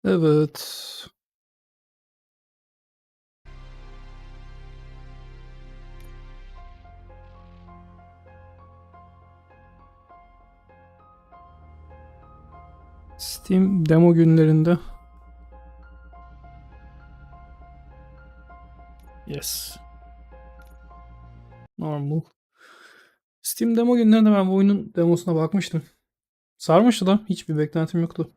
Evet. Steam demo günlerinde. Yes. Normal. Steam demo günlerinde ben bu oyunun demosuna bakmıştım. Sarmıştı da hiçbir beklentim yoktu.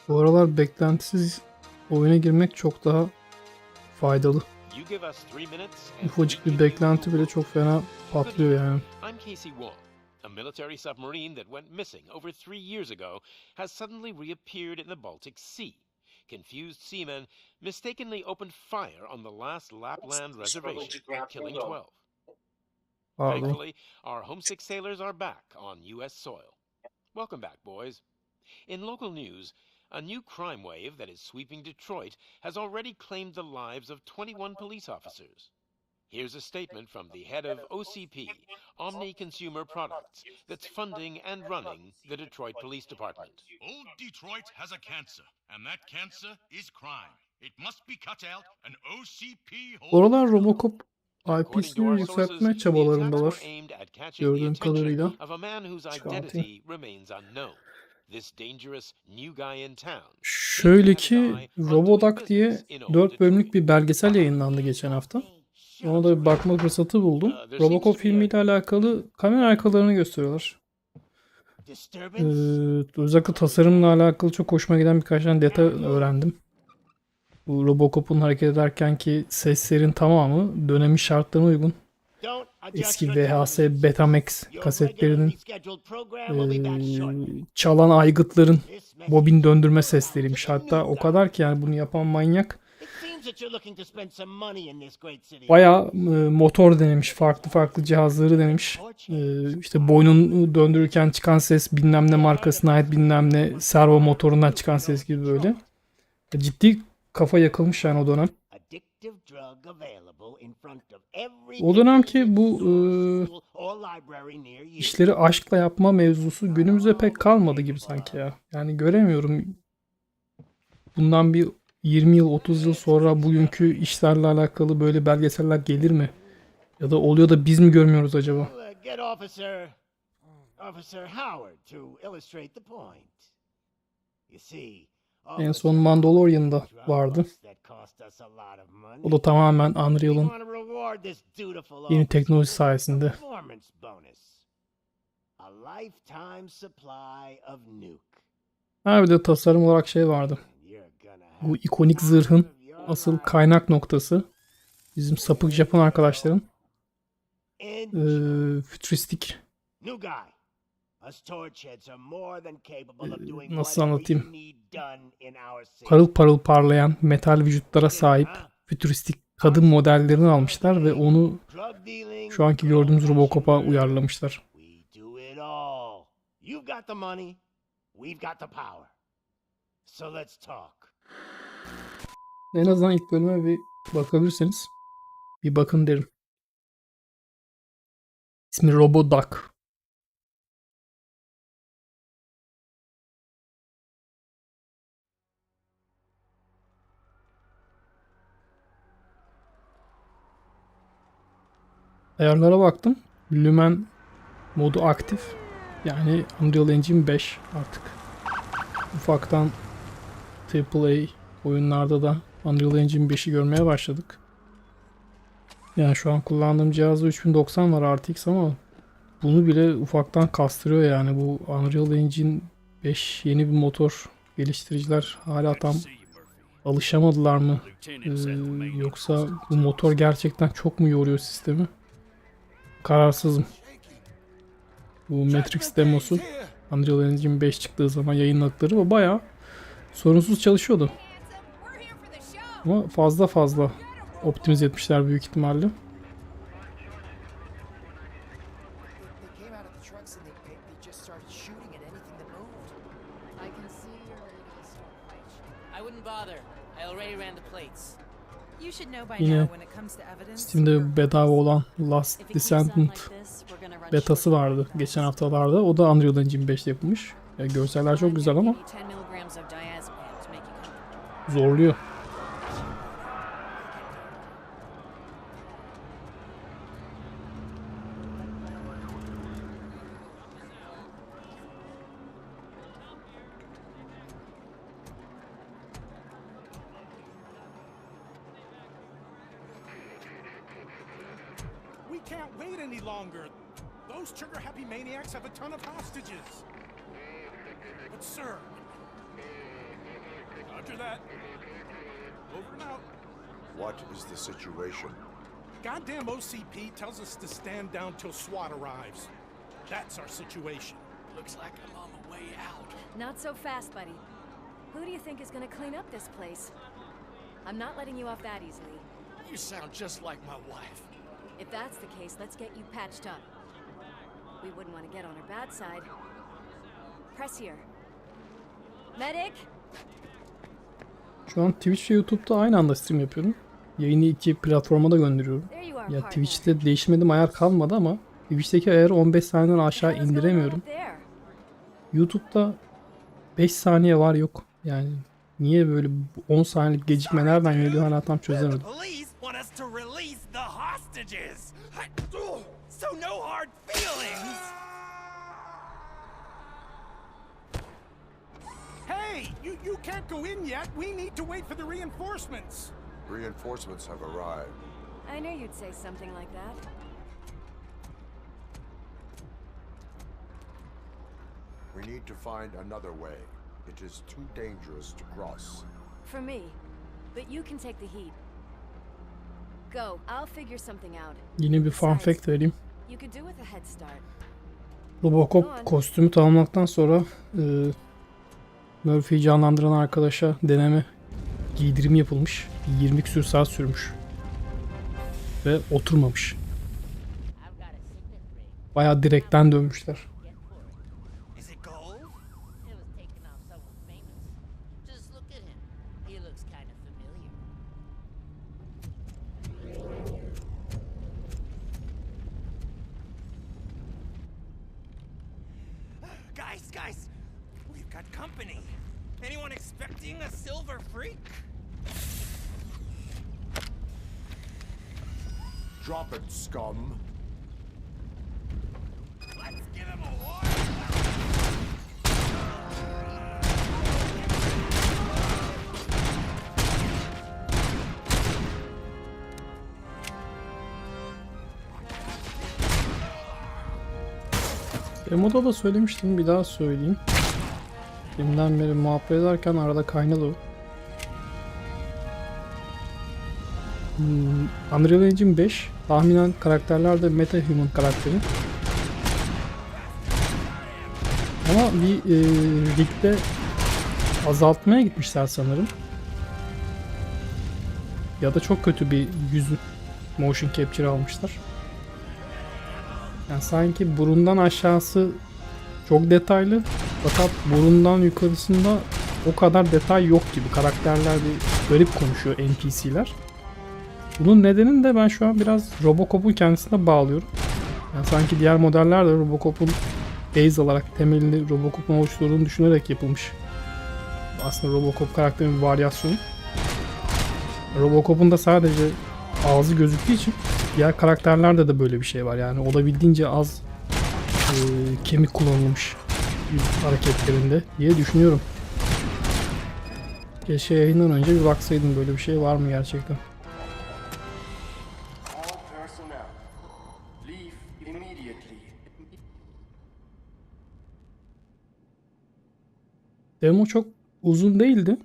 Bu aralar beklentisiz oyuna girmek çok daha faydalı. Ufacık bir beklenti bile çok fena patlıyor yani. A military submarine that went missing over 3 years ago has suddenly reappeared in the Baltic Sea. Confused seamen mistakenly opened fire on the last Lapland reservation, killing 12. Pardon. Thankfully, our homesick sailors are back on U.S. soil. Welcome back, boys. In local news, a new crime wave that is sweeping Detroit has already claimed the lives of 21 police officers. Here's a statement from the head of OCP, Omni Consumer Products, that's funding and running the Detroit Police Department. Old Detroit has a cancer, and that cancer is crime. It must be cut out, and OCP holds... Oralar Robocop According to IP'sini our sources, yükseltme the attacks were çabalarındalar. aimed at catching the Gördüğüm attention kadarıyla. of a man whose Çıkartayım. identity remains unknown. This dangerous new guy in town. Şöyle ki Robocop diye 4 bölümlük bir belgesel yayınlandı geçen hafta. Ona da bir bakma fırsatı buldum. Robocop filmiyle alakalı kamera arkalarını gösteriyorlar. Özellikle tasarımla alakalı çok hoşuma giden birkaç tane detay öğrendim. Bu Robocop'un hareket ederken ki seslerin tamamı dönemin şartlarına uygun. Eski VHS Betamax kasetlerinin çalan aygıtların bobin döndürme sesleriymiş. Hatta o kadar ki yani bunu yapan manyak bayağı motor denemiş, farklı cihazları denemiş. İşte boynunu döndürürken çıkan ses bilmem ne markasına ait bilmem ne servo motorundan çıkan ses gibi böyle. Ciddi kafa yakılmış yani o dönem. O dönemki bu işleri aşkla yapma mevzusu günümüzde pek kalmadı gibi sanki ya. Yani göremiyorum. Bundan bir 20 yıl 30 yıl sonra bugünkü işlerle alakalı böyle belgeseller gelir mi? Ya da oluyor da biz mi görmüyoruz acaba? En son Mandalorian'da vardı. O da tamamen Unreal'ın yeni teknoloji sayesinde. Ha bir de tasarım olarak şey vardı. Bu ikonik zırhın asıl kaynak noktası bizim sapık Japon arkadaşların fütüristik nasıl anlatayım? Parıl parıl parlayan metal vücutlara sahip fütüristik kadın modellerini almışlar ve onu şu anki gördüğümüz Robocop'a uyarlamışlar. En azından ilk bölüme bir bakabilirseniz bir bakın derim. İsmi Robocop. Ayarlara baktım. Lumen modu aktif. Yani Unreal Engine 5 artık. Ufaktan AAA oyunlarda da Unreal Engine 5'i görmeye başladık. Yani şu an kullandığım cihazda 3090 var RTX ama bunu bile ufaktan kastırıyor yani bu Unreal Engine 5 yeni bir motor. Geliştiriciler hala tam alışamadılar mı? Yoksa bu motor gerçekten çok mu yoruyor sistemi? Kararsızım. Bu Matrix demosu Unreal Engine 5 çıktığı zaman yayınladıkları o bayağı sorunsuz çalışıyordu. Ama fazla optimize etmişler büyük ihtimalle. Yine Steam'de bedava olan Last Descendant betası vardı geçen haftalarda. O da Unreal Engine 5'te yapılmış. Ya görseller çok güzel ama zorluyor. We can't wait any longer. Those trigger-happy maniacs have a ton of hostages. But sir... Roger that. Over and out. What is the situation? Goddamn OCP tells us to stand down till SWAT arrives. That's our situation. Looks like I'm on the way out. Not so fast, buddy. Who do you think is gonna clean up this place? I'm not letting you off that easily. You sound just like my wife. If that's the case, let's get you patched up. We wouldn't want to get on her bad side. Press here. Medic! Şu an Twitch ve YouTube'da aynı anda stream yapıyorum. Yayını iki platforma da gönderiyorum. There you are, Ya partner. Twitch'te değişmediğim ayar kalmadı ama Twitch'teki ayarı 15 saniyeden aşağı What the hell is going on indiremiyorum. up there? YouTube'da 5 saniye var yok. Yani niye böyle 10 saniyelik gecikme nereden geliyor hala tam çözemedim. Police want us to release the hostages. So no hard feelings. Hey, you can't go in yet. We need to wait for the reinforcements. Reinforcements have arrived. I knew you'd say something like that. We need to find another way. It is too dangerous to cross. For me. But you can take the heat. Go. I'll figure something out. Yine bir fun fact vereyim. You could do with a head start. Robocop kostümü tamamladıktan sonra Murphy'yi canlandıran arkadaşa deneme giydirim yapılmış. 20 küsür saat sürmüş. Ve oturmamış. Bayağı direkten dönmüşler. Is it gold? It was taken off someone famous. Just look at him. He looks kind of familiar. Guys, we've got company. Anyone expecting a silver freak? Drop it, scum. Let's give him a war. Demoda da söylemiştim, bir daha söyleyeyim. Deminden beri muhabbet ederken arada kaynadı o. Unreal Engine 5 tahminen karakterler de meta-human karakteri. Ama bir ligde azaltmaya gitmişler sanırım. Ya da çok kötü bir yüz motion capture almışlar. Yani sanki burundan aşağısı çok detaylı fakat burundan yukarısında o kadar detay yok gibi. Karakterler bir garip konuşuyor, NPC'ler. Bunun nedenini de ben şu an biraz Robocop'un kendisine bağlıyorum. Yani sanki diğer modeller de Robocop'un base olarak temelini Robocop'un oluşturduğunu düşünerek yapılmış. Aslında Robocop karakterinin bir varyasyonu. Robocop'un da sadece ağzı gözüktüğü için diğer karakterlerde de böyle bir şey var. Yani olabildiğince az kemik kullanılmış yüz hareketlerinde diye düşünüyorum. Keşke yayından önce bir baksaydım böyle bir şey var mı gerçekten. All personnel, leave immediately. Demo çok uzun değildi.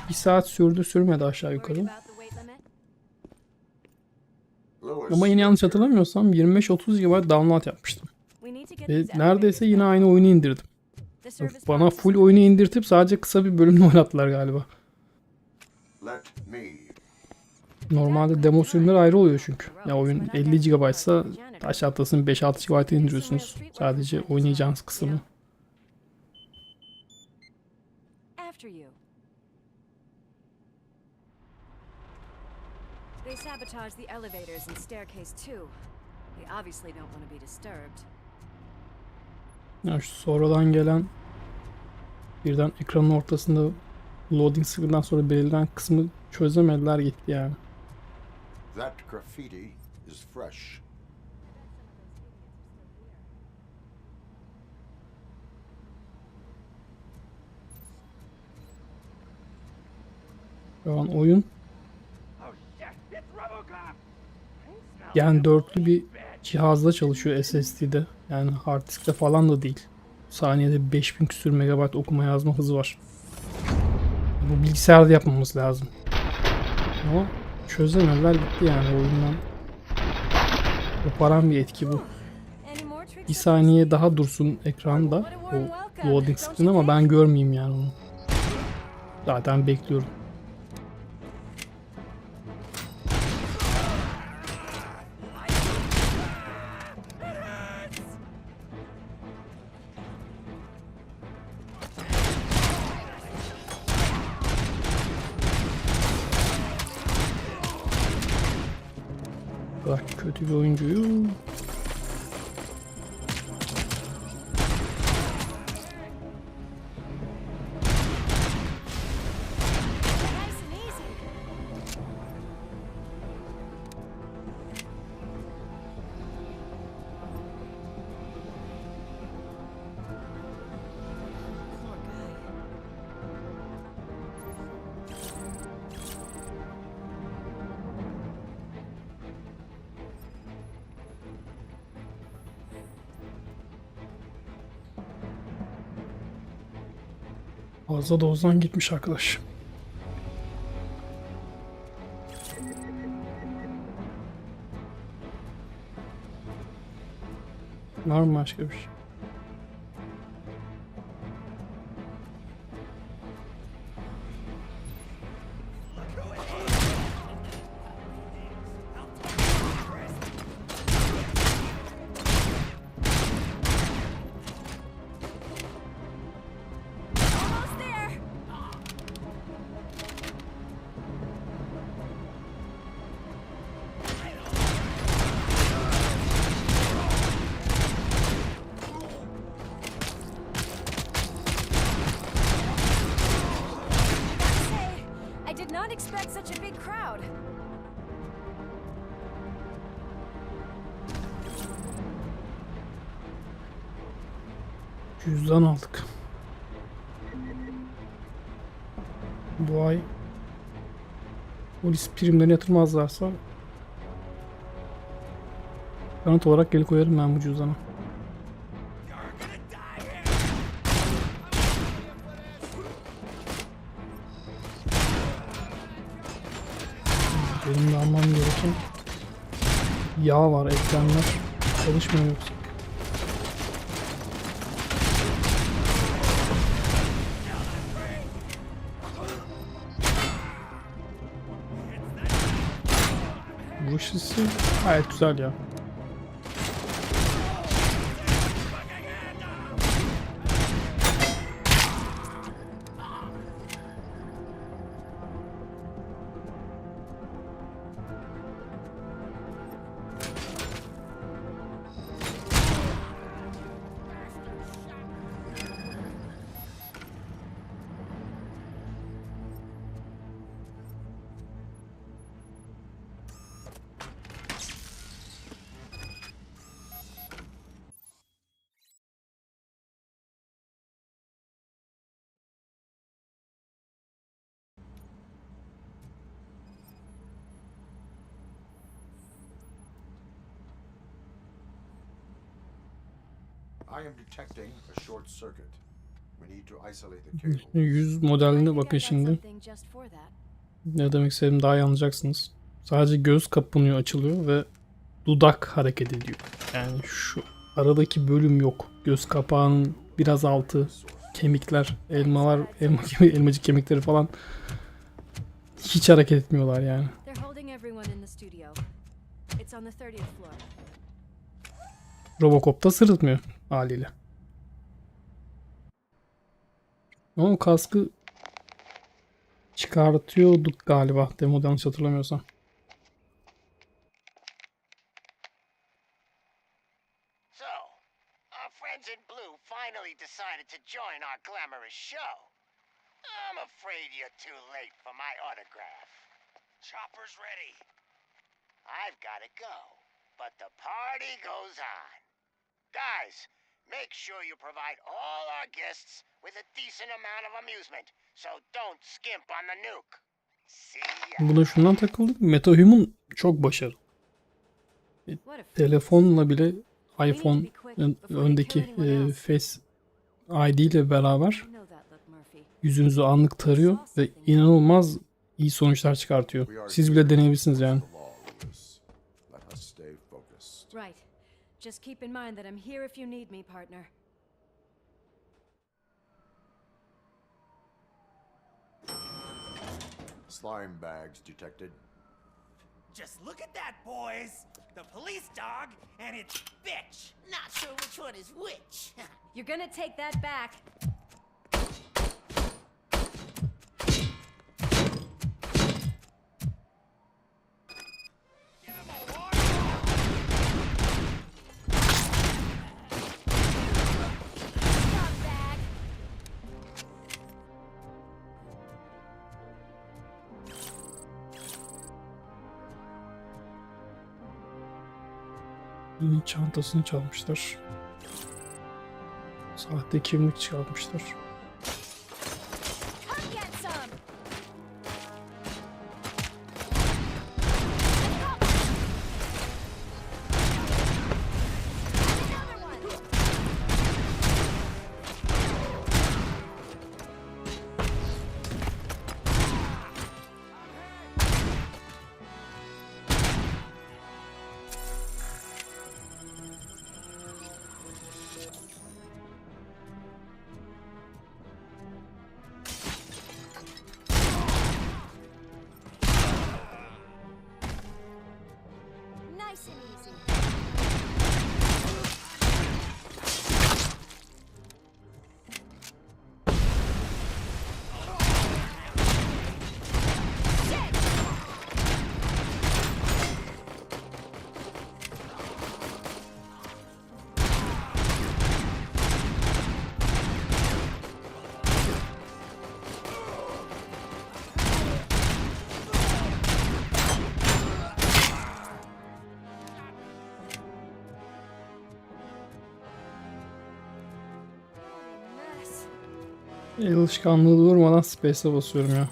Bir saat sürdü sürmedi aşağı Worried yukarı. about the weight limit? Lewis, Ama yine yanlış hatırlamıyorsam 25-30 GB download yapmıştım. We need to get Ve these neredeyse elevators yine back. aynı oyunu indirdim. The service Bana box. full oyunu indirtip sadece kısa bir bölümünü oynattılar galiba. let me. Normalde demo sürümleri ayrı oluyor çünkü. Ya oyun 50 GB ise taş atlasın 5-6 GB indiriyorsunuz. Sadece oynayacağınız kısmı. After you. They sabotaged the elevators and staircase too. They obviously don't want to be disturbed. Ya şu sonradan gelen birden ekranın ortasında loading screen'den sonra belirlenen kısmı çözemediler gitti yani. That graffiti is fresh. Şu an oyun Oh shit, it's Robocop! yani dörtlü bir cihazda çalışıyor, SSD'de. Yani hard diskte falan da değil. Saniyede 5000 küsür megabayt okuma yazma hızı var. Bu bilgisayarda yapmamız lazım. Ama çözemediler gitti yani oyundan. Koparan bir etki bu. Any more tricks Bir up saniye daha dursun ekranda o loading screen ama ben görmeyeyim yani onu. Zaten bekliyorum. Bak kötü bir oyuncuyu. nice and easy? Poor guy. Fazla dozdan gitmiş arkadaş. Var mı başka bir şey? Almost there. Gotta say, I did not expect such a big crowd. Cüzdan aldık. Bu ay polis primlerine yatırmazlarsa kanıt olarak geri koyarım ben bu cüzdana. Benim de almam gereken yağ var, ekranlar çalışmıyor yoksa. Bu şişesi gayet güzel ya. I am detecting a short circuit. We need to isolate the cable. Yüz I modeline think I bakın got şimdi. something just for that. Ne demek istediğimi daha iyi anlayacaksınız. Sadece göz kapanıyor, açılıyor ve dudak hareket ediyor. Yani şu aradaki bölüm yok. Göz kapağının biraz altı, kemikler, elmalar, elmacık kemikleri falan hiç hareket etmiyorlar yani. They're holding everyone in the studio. It's on the 30th floor. Robocop'ta sırıtmıyor haliyle. Ama kaskı çıkartıyorduk galiba. Demoda yanlış hatırlamıyorsam. So, our friends in blue finally decided to join our glamorous show. I'm afraid you're too late for my autograph. Chopper's ready. I've got to go, but the party goes on. Guys, make sure you provide all our guests with a decent amount of amusement, so don't skimp on the nuke. See ya. Buna şundan takıldım. MetaHuman çok başarılı. Telefonla bile iPhone öndeki Face ID ile beraber yüzünüzü anlık tarıyor ve inanılmaz iyi sonuçlar çıkartıyor. Siz bile deneyebilirsiniz yani. Right. Just keep in mind that I'm here if you need me, partner. Slime bags detected. Just look at that, boys. The police dog and its bitch. Not sure which one is which. You're gonna take that back. Çantasını çalmışlar. Sahte kimlik çalmışlar. Come get some. Another one. Nice and easy. Mess. El alışkanlığı durmadan space'e basıyorum ya.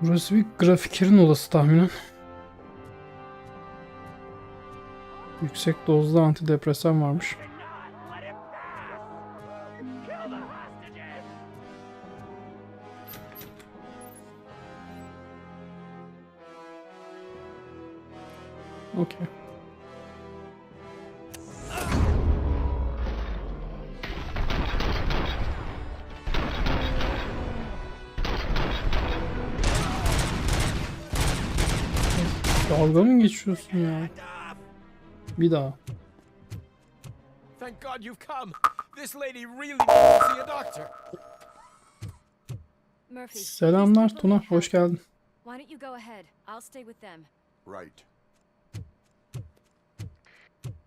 Burası bir grafikerin odası tahminen. Yüksek dozda antidepresan varmış. Okay. Dalga mı geçiyorsun ya? Bir daha. Thank God you've come. This lady really needs to see a doctor. Murphy. Selamlar these people Tuna, need hoş help. geldin. Why don't you go ahead? I'll stay with them. Right.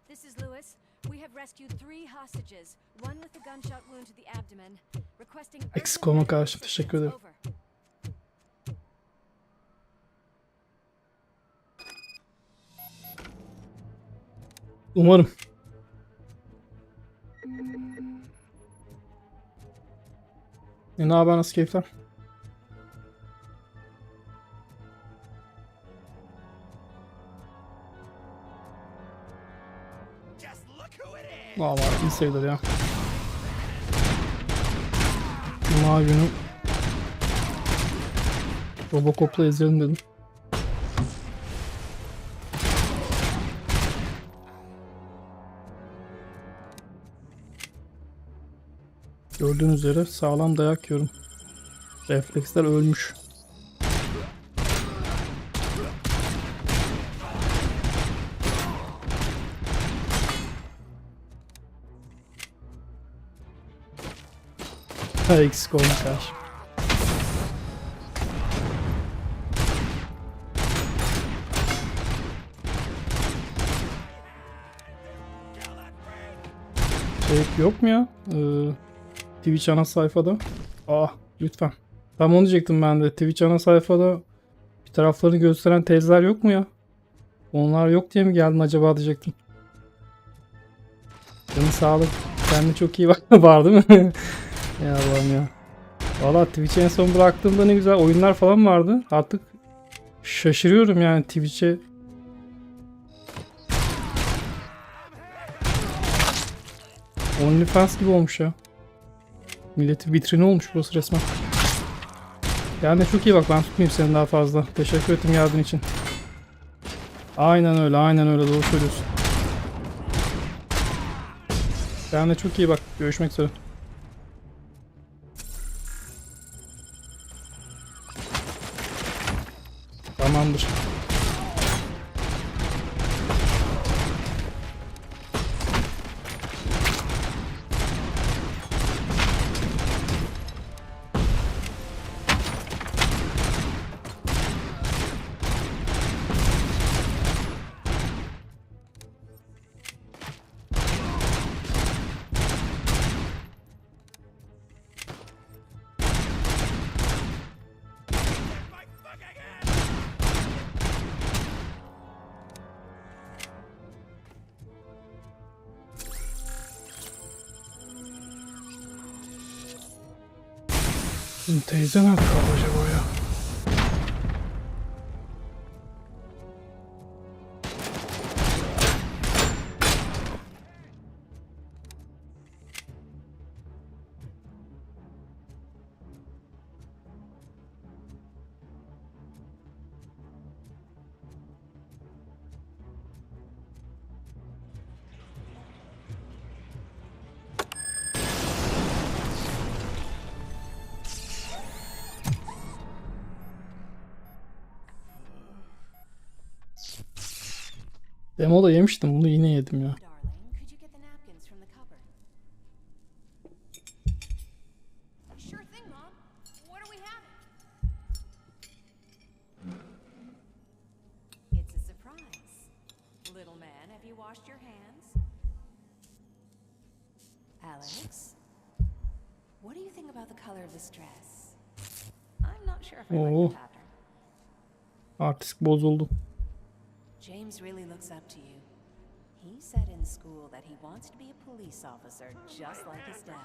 This is Lewis. We have rescued 3 hostages. One with a gunshot wound to the abdomen. Requesting urgent Eksik olma medical karşı teşekkür ederim. assistance. Over. Umarım. Ne haber, nasıl keyifler? Just look who it is. Valla iyi sayılır ya. Cuma günü Robocop'la izleyelim dedim. Gördüğünüz üzere sağlam dayak yiyorum. Refleksler ölmüş. Ha, eksik olmuş karşı. Yok mu ya? Twitch ana sayfada. Lütfen. Tam onu diyecektim ben de. Twitch ana sayfada bir taraflarını gösteren tezler yok mu ya? Onlar yok diye mi geldin acaba diyecektim. Canın sağlık. Kendine çok iyi var değil mi? Ya Allah'ım ya. Valla Twitch'e en son bıraktığımda ne güzel oyunlar falan vardı. Artık şaşırıyorum yani Twitch'e. OnlyFans gibi olmuş ya. Milletin vitrini olmuş burası resmen. Yani çok iyi bak, ben tutmayayım seni daha fazla. Teşekkür ederim yardım için. Aynen öyle, aynen öyle, doğru söylüyorsun. Yani çok iyi bak, görüşmek üzere. Tamamdır. Teyze ne yapıyor acaba ya? Demoda yemiştim, bunu yine yedim ya. Alex, what do you think about the color of this dress? I'm not sure if I like the pattern. Artist bozuldu. James really looks up to you. He said in school that he wants to be a police officer just like his dad.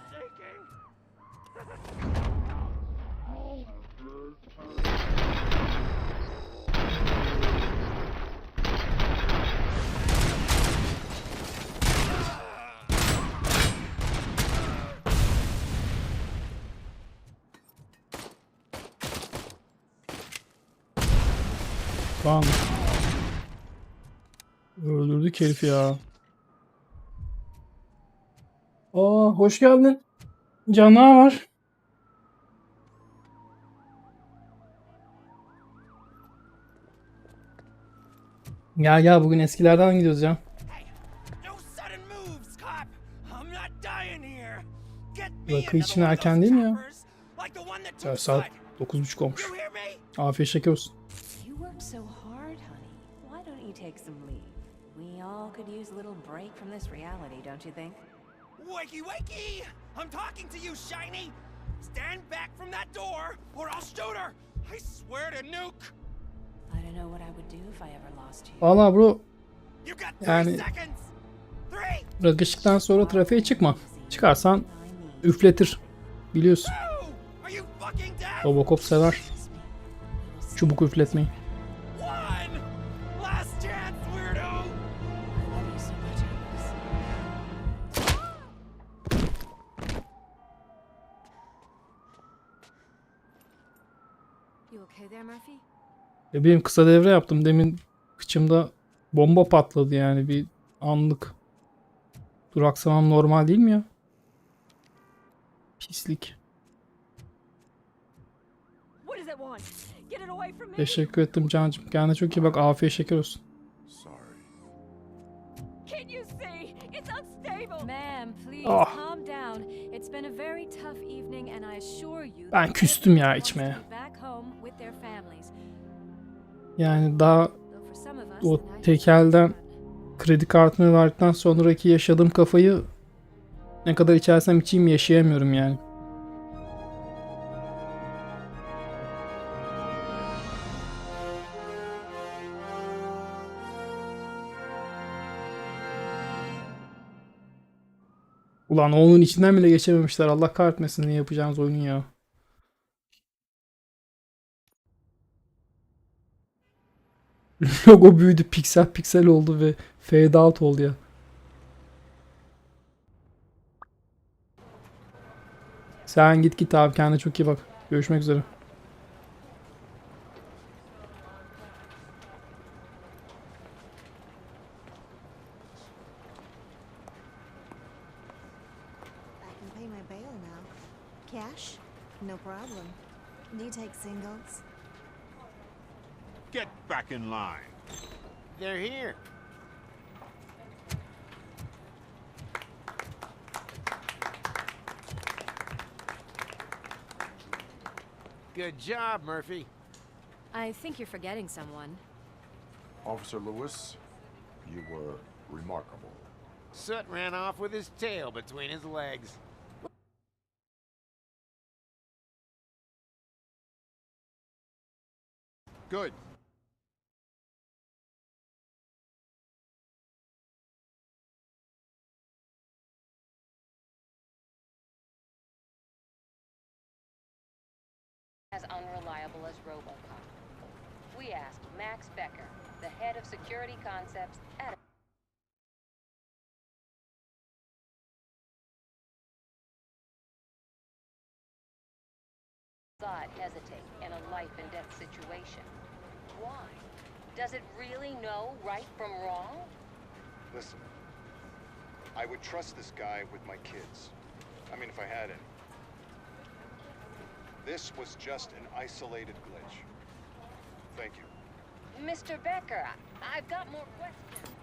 Lan. Öldürdük herif ya. Hoş geldin. Canavar. Gel bugün eskilerden gidiyoruz ya. Rakı için erken değil mi ya? Ya saat 9:30 olmuş. Afiyet şeker olsun. We all could use a little break from this reality, don't you think? Wakey, wakey! I'm talking to you, Shiny! Stand back from that door, or I'll shoot her! I swear to nuke! I don't know what I would do if I ever lost you. Valla bro, You got 3 yani seconds! 3! rakışıktan sonra trafiğe çıkma. Çıkarsan üfletir. Biliyorsun. Are you fucking dead? Robocop sever çubuk üfletmeyi. Last chance, weirdo! I love you so much, Alex. You okay there, Murphy? Benim kısa devre yaptım. Demin kıçımda bomba patladı yani bir anlık. Duraksamam normal değil mi ya? Pislik. What does it want? Get it away from me. Teşekkür ettim cancım. Kendine çok iyi bak. Afiyet şeker olsun. Sorry. Can't you see? It's unstable. Ma'am, please Oh. calm down. It's been a very tough evening and I assure you Ben that küstüm ya everyone wants içmeye. to be back home with their families. Yani daha Though for some of us, o the night is tekelden fun. kredi kartını verdikten sonraki yaşadığım kafayı ne kadar içersem içeyim yaşayamıyorum yani. Ulan onun içinden bile geçememişler. Allah kahretmesin ne yapacağımız oyun ya. Logo büyüdü. Piksel piksel oldu ve fade out oldu ya. Sen git abi. Kendine çok iyi bak. Görüşmek üzere. I can pay my bail now. Cash? No problem. Do you take singles? Get back in line. They're here. Good job, Murphy. I think you're forgetting someone. Officer Lewis, you were remarkable. Soot ran off with his tail between his legs. Good. As unreliable as Robocop. We asked Max Becker, the head of security concepts at God hesitate in a life and death situation. Why? Does it really know right from wrong? Listen, I would trust this guy with my kids. I mean, if I had any. This was just an isolated glitch. Thank you. Mr. Becker, I've got more questions.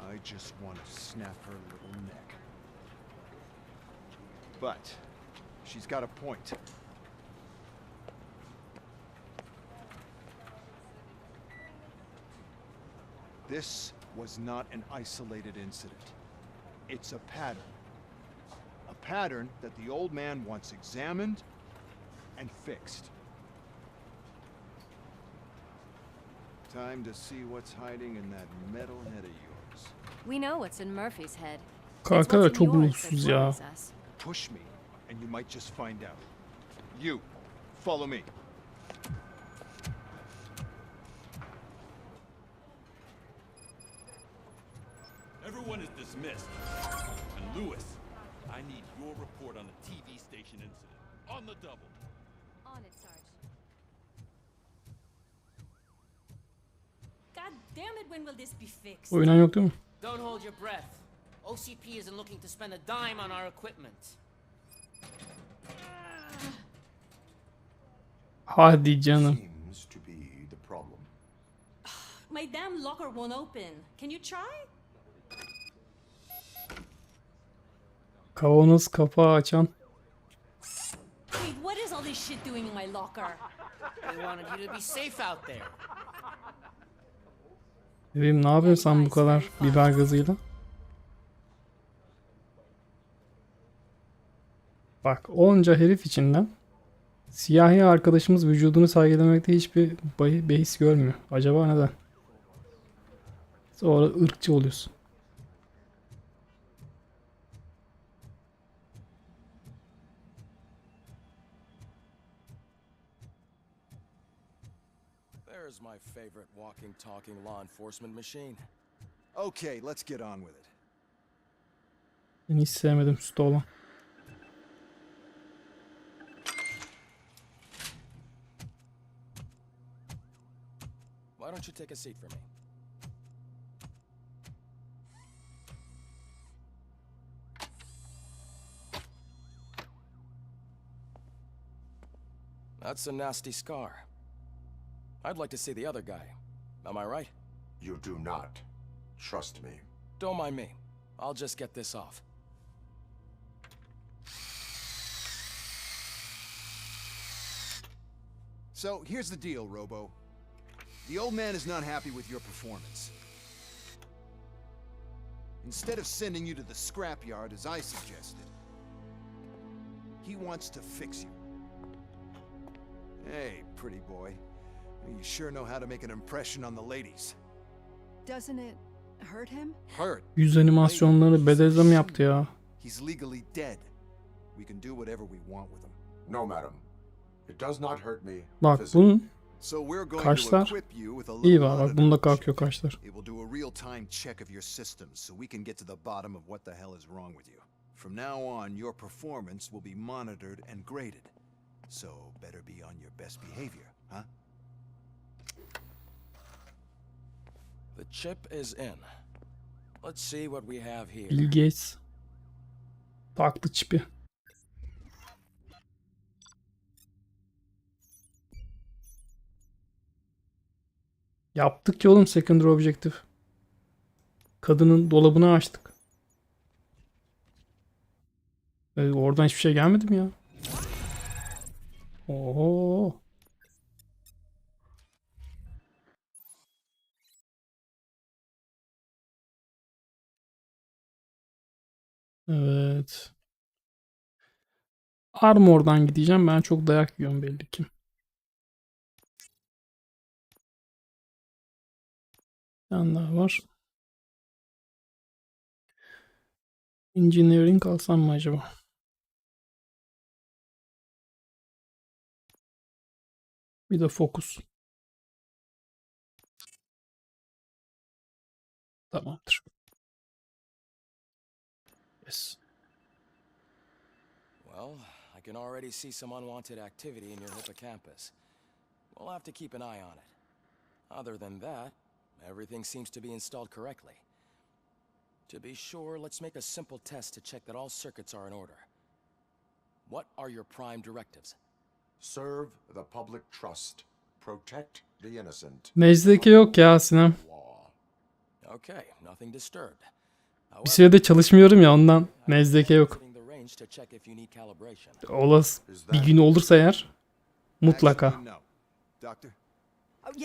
I just want to snap her little neck. But she's got a point. This was not an isolated incident. It's a pattern. A pattern that the old man wants examined and fixed. Time to see what's hiding in that metal head of yours. We know what's in Murphy's head. Kanka da çok ruhsuz ya. Push me, and you might just find out. You, follow me. Everyone is dismissed. And Lewis, I need your report on the TV station incident. On the double. On it, Sarge. God damn it, when will this be fixed? Oynan yok değil mi? Don't hold your breath. OCP isn't looking to spend a dime on our equipment. Hadi canım. Seems to be the problem. My damn locker won't open. Can you try? Kavanoz kapağı açan. Wait, what is all this shit doing in my locker? They wanted you to be safe out there. Bebeğim ne yapıyorsun sen bu kadar biber gazıyla? Bak onca herif içinden siyahi arkadaşımız vücudunu sergilemekte hiçbir behis görmüyor. Acaba neden? Sonra ırkçı oluyorsun. There's my favorite walking, talking law enforcement machine. Okay, let's get on with it. Ben hiç sevmedim sütü olan. Why don't you take a seat for me? That's a nasty scar. I'd like to see the other guy. Am I right? You do not. Trust me. Don't mind me. I'll just get this off. So, here's the deal, Robo. The old man is not happy with your performance. Instead of sending you to the scrapyard as I suggested, he wants to fix you. Hey, pretty boy. You sure know how to make an impression on the ladies. Doesn't it hurt him? Hurt? Yüz animasyonları Bethesda mı yaptı ya? He's legally dead. We can do whatever we want with him. No, madam. It does not hurt me. Bak physically. bunun So we're going to kaşlar equip you with a iyi little var. Bak monitor. bunda kalkıyor kaşlar. It will do a real-time check of your systems so we can get to the bottom of what the hell is wrong with you. From now on, your performance will be monitored and graded. So better be on your best behavior, huh? The chip is in. Let's see what we have here. Bill Gates taktı çipi. Yaptık ki oğlum secondary objective. Kadının dolabını açtık. Oradan hiçbir şey gelmedi mi ya? Oho. Evet. Armor'dan gideceğim. Ben çok dayak yiyorum belli ki. Yanlar var. Engineering alsam mı acaba? Bir de Focus. Tamamdır. Yes. Well, I can already see some unwanted activity in your hippocampus. We'll have to keep an eye on it. Other than that, everything seems to be installed correctly. To be sure, let's make a simple test to check that all circuits are in order. What are your prime directives? Serve the public trust. Protect the innocent. Mezdeke yok ya Sinem. Okay, nothing disturbed. Bir sürede çalışmıyorum ya ondan mezdeke yok. Olası bir gün olursa eğer mutlaka.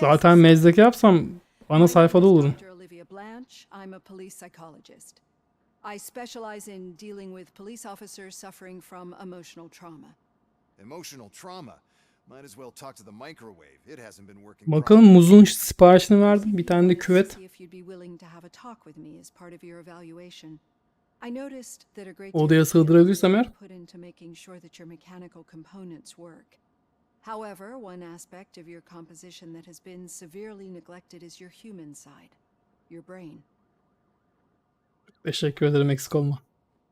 Zaten mezdeke yapsam ana sayfada olurum. I'm a police psychologist. I specialize in dealing with police officers suffering from emotional trauma. Emotional trauma? Might as well talk to the microwave. It hasn't been working. Bakalım muzun siparişini verdim. Bir tane de küvet. Odaya sığdırabilirsem eğer. However, one aspect of your composition that has been severely neglected is your human side, your brain. Teşekkür ederim, eksik olma.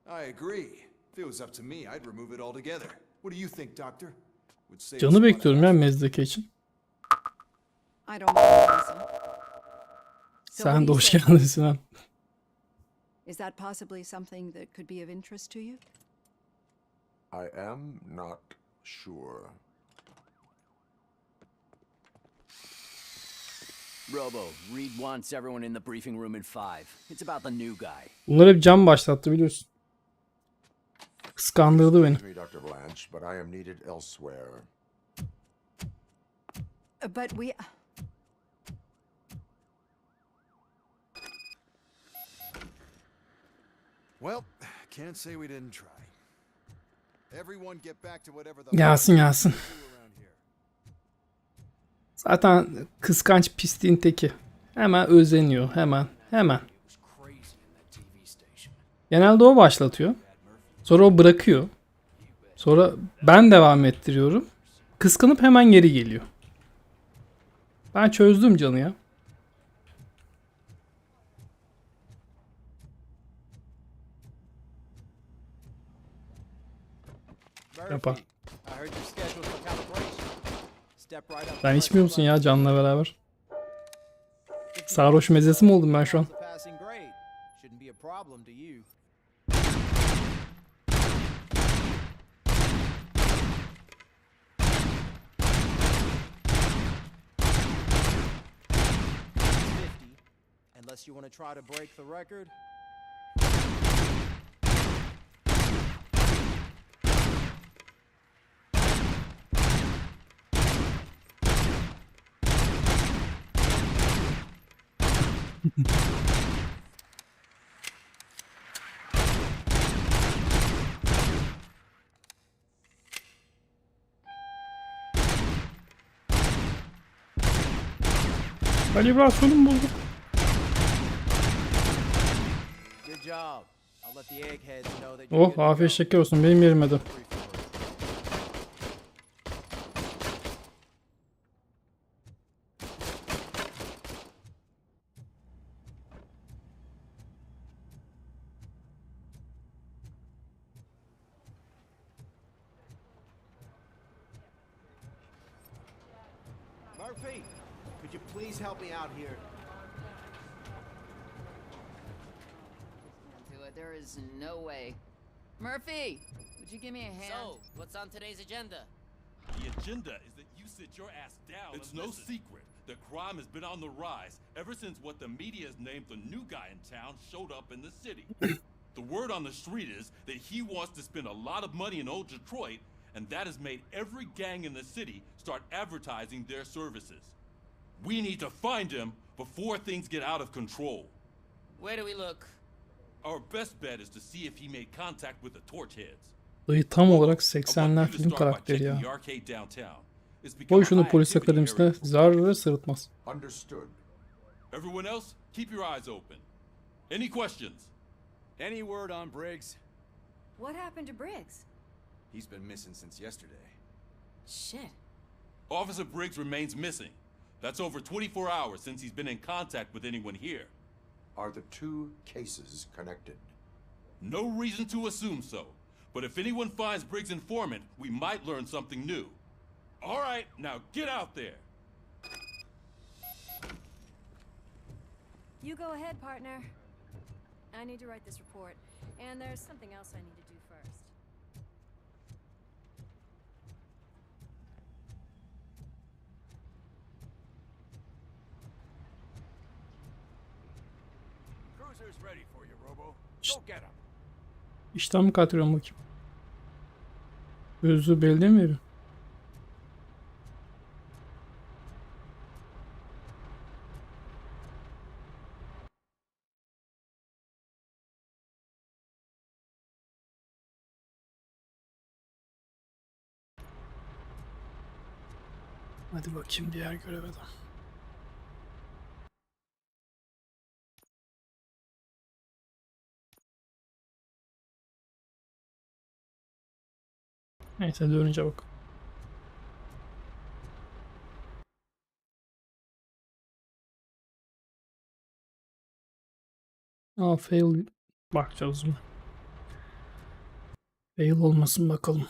I agree. If it was up to me, I'd remove it altogether. What do you think, doctor? Canı bekliyorum ya mezdeke için. Sen de hoş geldin Sinan. Is that possibly something that could be of interest to you? I am not sure. Robo, Reed wants everyone in the briefing room in 5. It's about the new guy. Bunlar hep cam başlattı biliyorsun. Kıskandırdı beni. Dr. Blanche, but I am needed elsewhere. But we... Well, can't say we didn't try. Everyone get back to whatever the Gelsin. Zaten kıskanç pisliğin teki. Hemen özeniyor. Hemen. Genelde o başlatıyor. Sonra o bırakıyor. Sonra ben devam ettiriyorum. Kıskanıp hemen geri geliyor. Ben çözdüm canı ya. Yapar. Sen içmiyor musun ya Can'la beraber? Sarhoş mezesi mi oldum ben şu an? Passing grade. Shouldn't be a problem to you. Unless you want to try to break the record. Kalibrasyonum bozuk. Good job. I'll let the eggheads know that Oh, afiyet şeker olsun, benim yerime de. Murphy, could you please help me out here? There is no way. Murphy, would you give me a hand? So, what's on today's agenda? The agenda is that you sit your ass down. It's no secret that crime has been on the rise ever since what the media has named the new guy in town showed up in the city. The word on the street is that he wants to spend a lot of money in old Detroit, and that has made every gang in the city start advertising their services. We need to find him before things get out of control. Where do we look? Our best bet is to see if he made contact with the Torchheads. Dayı tam olarak 80'ler film karakteri ya. Koy şunu polis akademisine, zararı sırıtmaz. Understood. Everyone else, keep your eyes open. Any questions? Any word on Briggs? What happened to Briggs? He's been missing since yesterday. Shit. Officer Briggs remains missing. That's over 24 hours since he's been in contact with anyone here. Are the two cases connected? No reason to assume so. But if anyone finds Briggs' informant, we might learn something new. All right, now get out there. You go ahead, partner. I need to write this report, and there's something else I need to do first. Cruiser's ready for you, Robo. Go get him. İşten mi katıyorum bakayım? Gözlüğü belli mi veriyor? Hadi bakayım diğer göreve de. Neyse dönünce bak. Fail bakacağız mı? Fail olmasın bakalım.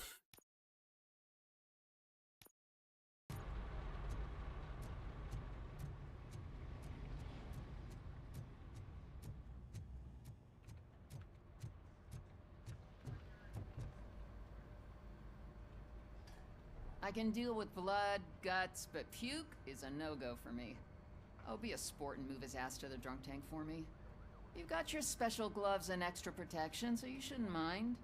I can deal with blood, guts, but puke is a no-go for me. Oh, be a sport and move his ass to the drunk tank for me. You've got your special gloves and extra protection, so you shouldn't mind.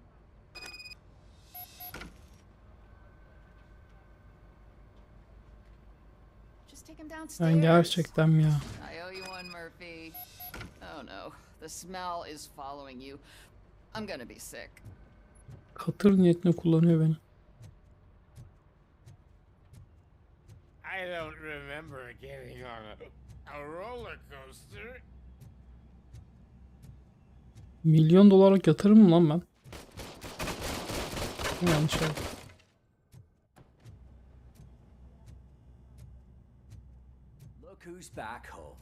Just take him downstairs. Ben gerçekten ya. I owe you one, Murphy. Oh no, the smell is following you. I'm gonna be sick. Katır niyetine kullanıyor beni. I don't remember getting on a roller coaster. Milyon dolarlık yatırım mı lan ben? Yanlış oldu. Look who's back home.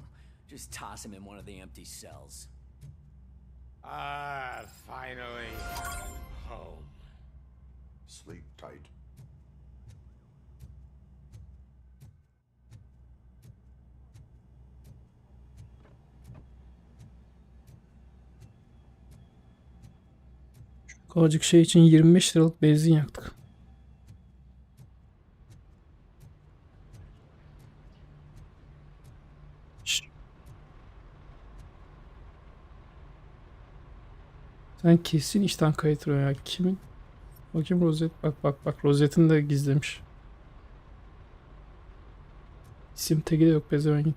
Just toss him in one of the empty cells. Finally home. Sleep tight. Kadarcık şey için 25 liralık benzin yaktık. Şşt. Sen kesin işten kayıtırıyor ya. Kimin? Bakayım rozet. Bak. Rozetini de gizlemiş. İsim tagi de yok bezevengin.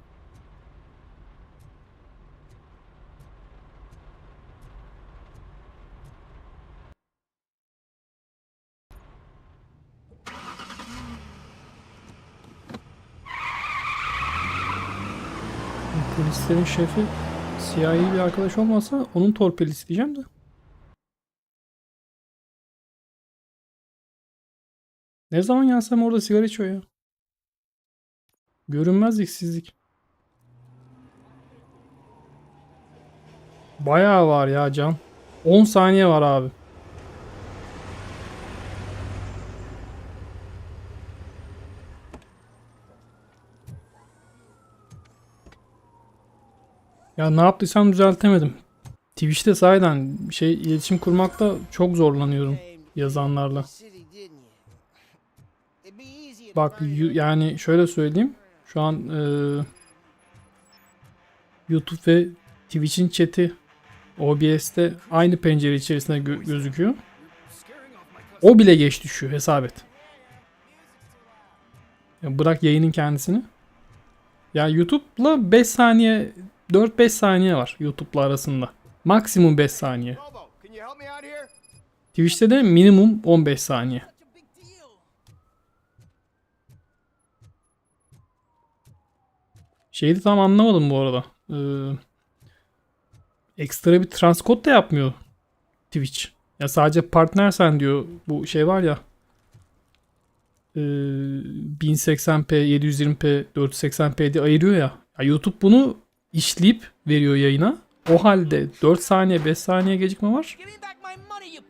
Polislerin şefi siyahi bir arkadaş olmasa onun torpilisi diyeceğim de. Ne zaman gelsem orada sigara içiyor ya. Görünmez işsizlik. Bayağı var ya Can. 10 saniye var abi. Ya ne yaptıysam düzeltemedim. Twitch'te sahiden iletişim kurmakta çok zorlanıyorum yazanlarla. Bak yani şöyle söyleyeyim. Şu an YouTube ve Twitch'in chat'i OBS'te aynı pencere içerisinde gözüküyor. O bile geç düşüyor, hesap et. Ya bırak yayının kendisini. Ya YouTube'la 5 saniye 4-5 saniye var YouTube'la arasında. Maksimum 5 saniye. Twitch'te de minimum 15 saniye. Şeyi de tam anlamadım bu arada. Ekstra bir transkod da yapmıyor Twitch. Ya sadece partnersen diyor, bu şey var ya, 1080p, 720p, 480p diye ayırıyor ya. Ya YouTube bunu işleyip veriyor yayına. O halde 4 saniye 5 saniye gecikme var.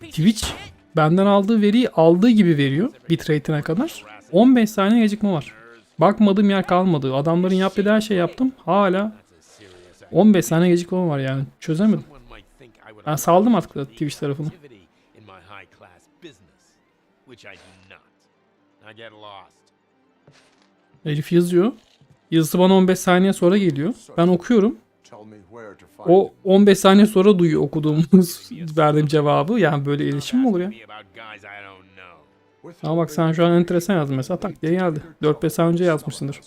Twitch benden aldığı veriyi aldığı gibi veriyor bitrate'ine kadar. 15 saniye gecikme var. Bakmadığım yer kalmadı. Adamların yaptığı her şey yaptım. Hala 15 saniye gecikme var yani. Çözemedim. Ben saldım artık da Twitch tarafını. Herif yazıyor. Yazısı bana 15 saniye sonra geliyor. Ben okuyorum. O 15 saniye sonra duyuyor okuduğumuz verdiğim cevabı. Yani böyle iletişim mi olur ya? Ama bak sen şu an enteresan yazdın mesela, tak diye geldi. 4-5 saniye önce yazmışsındır.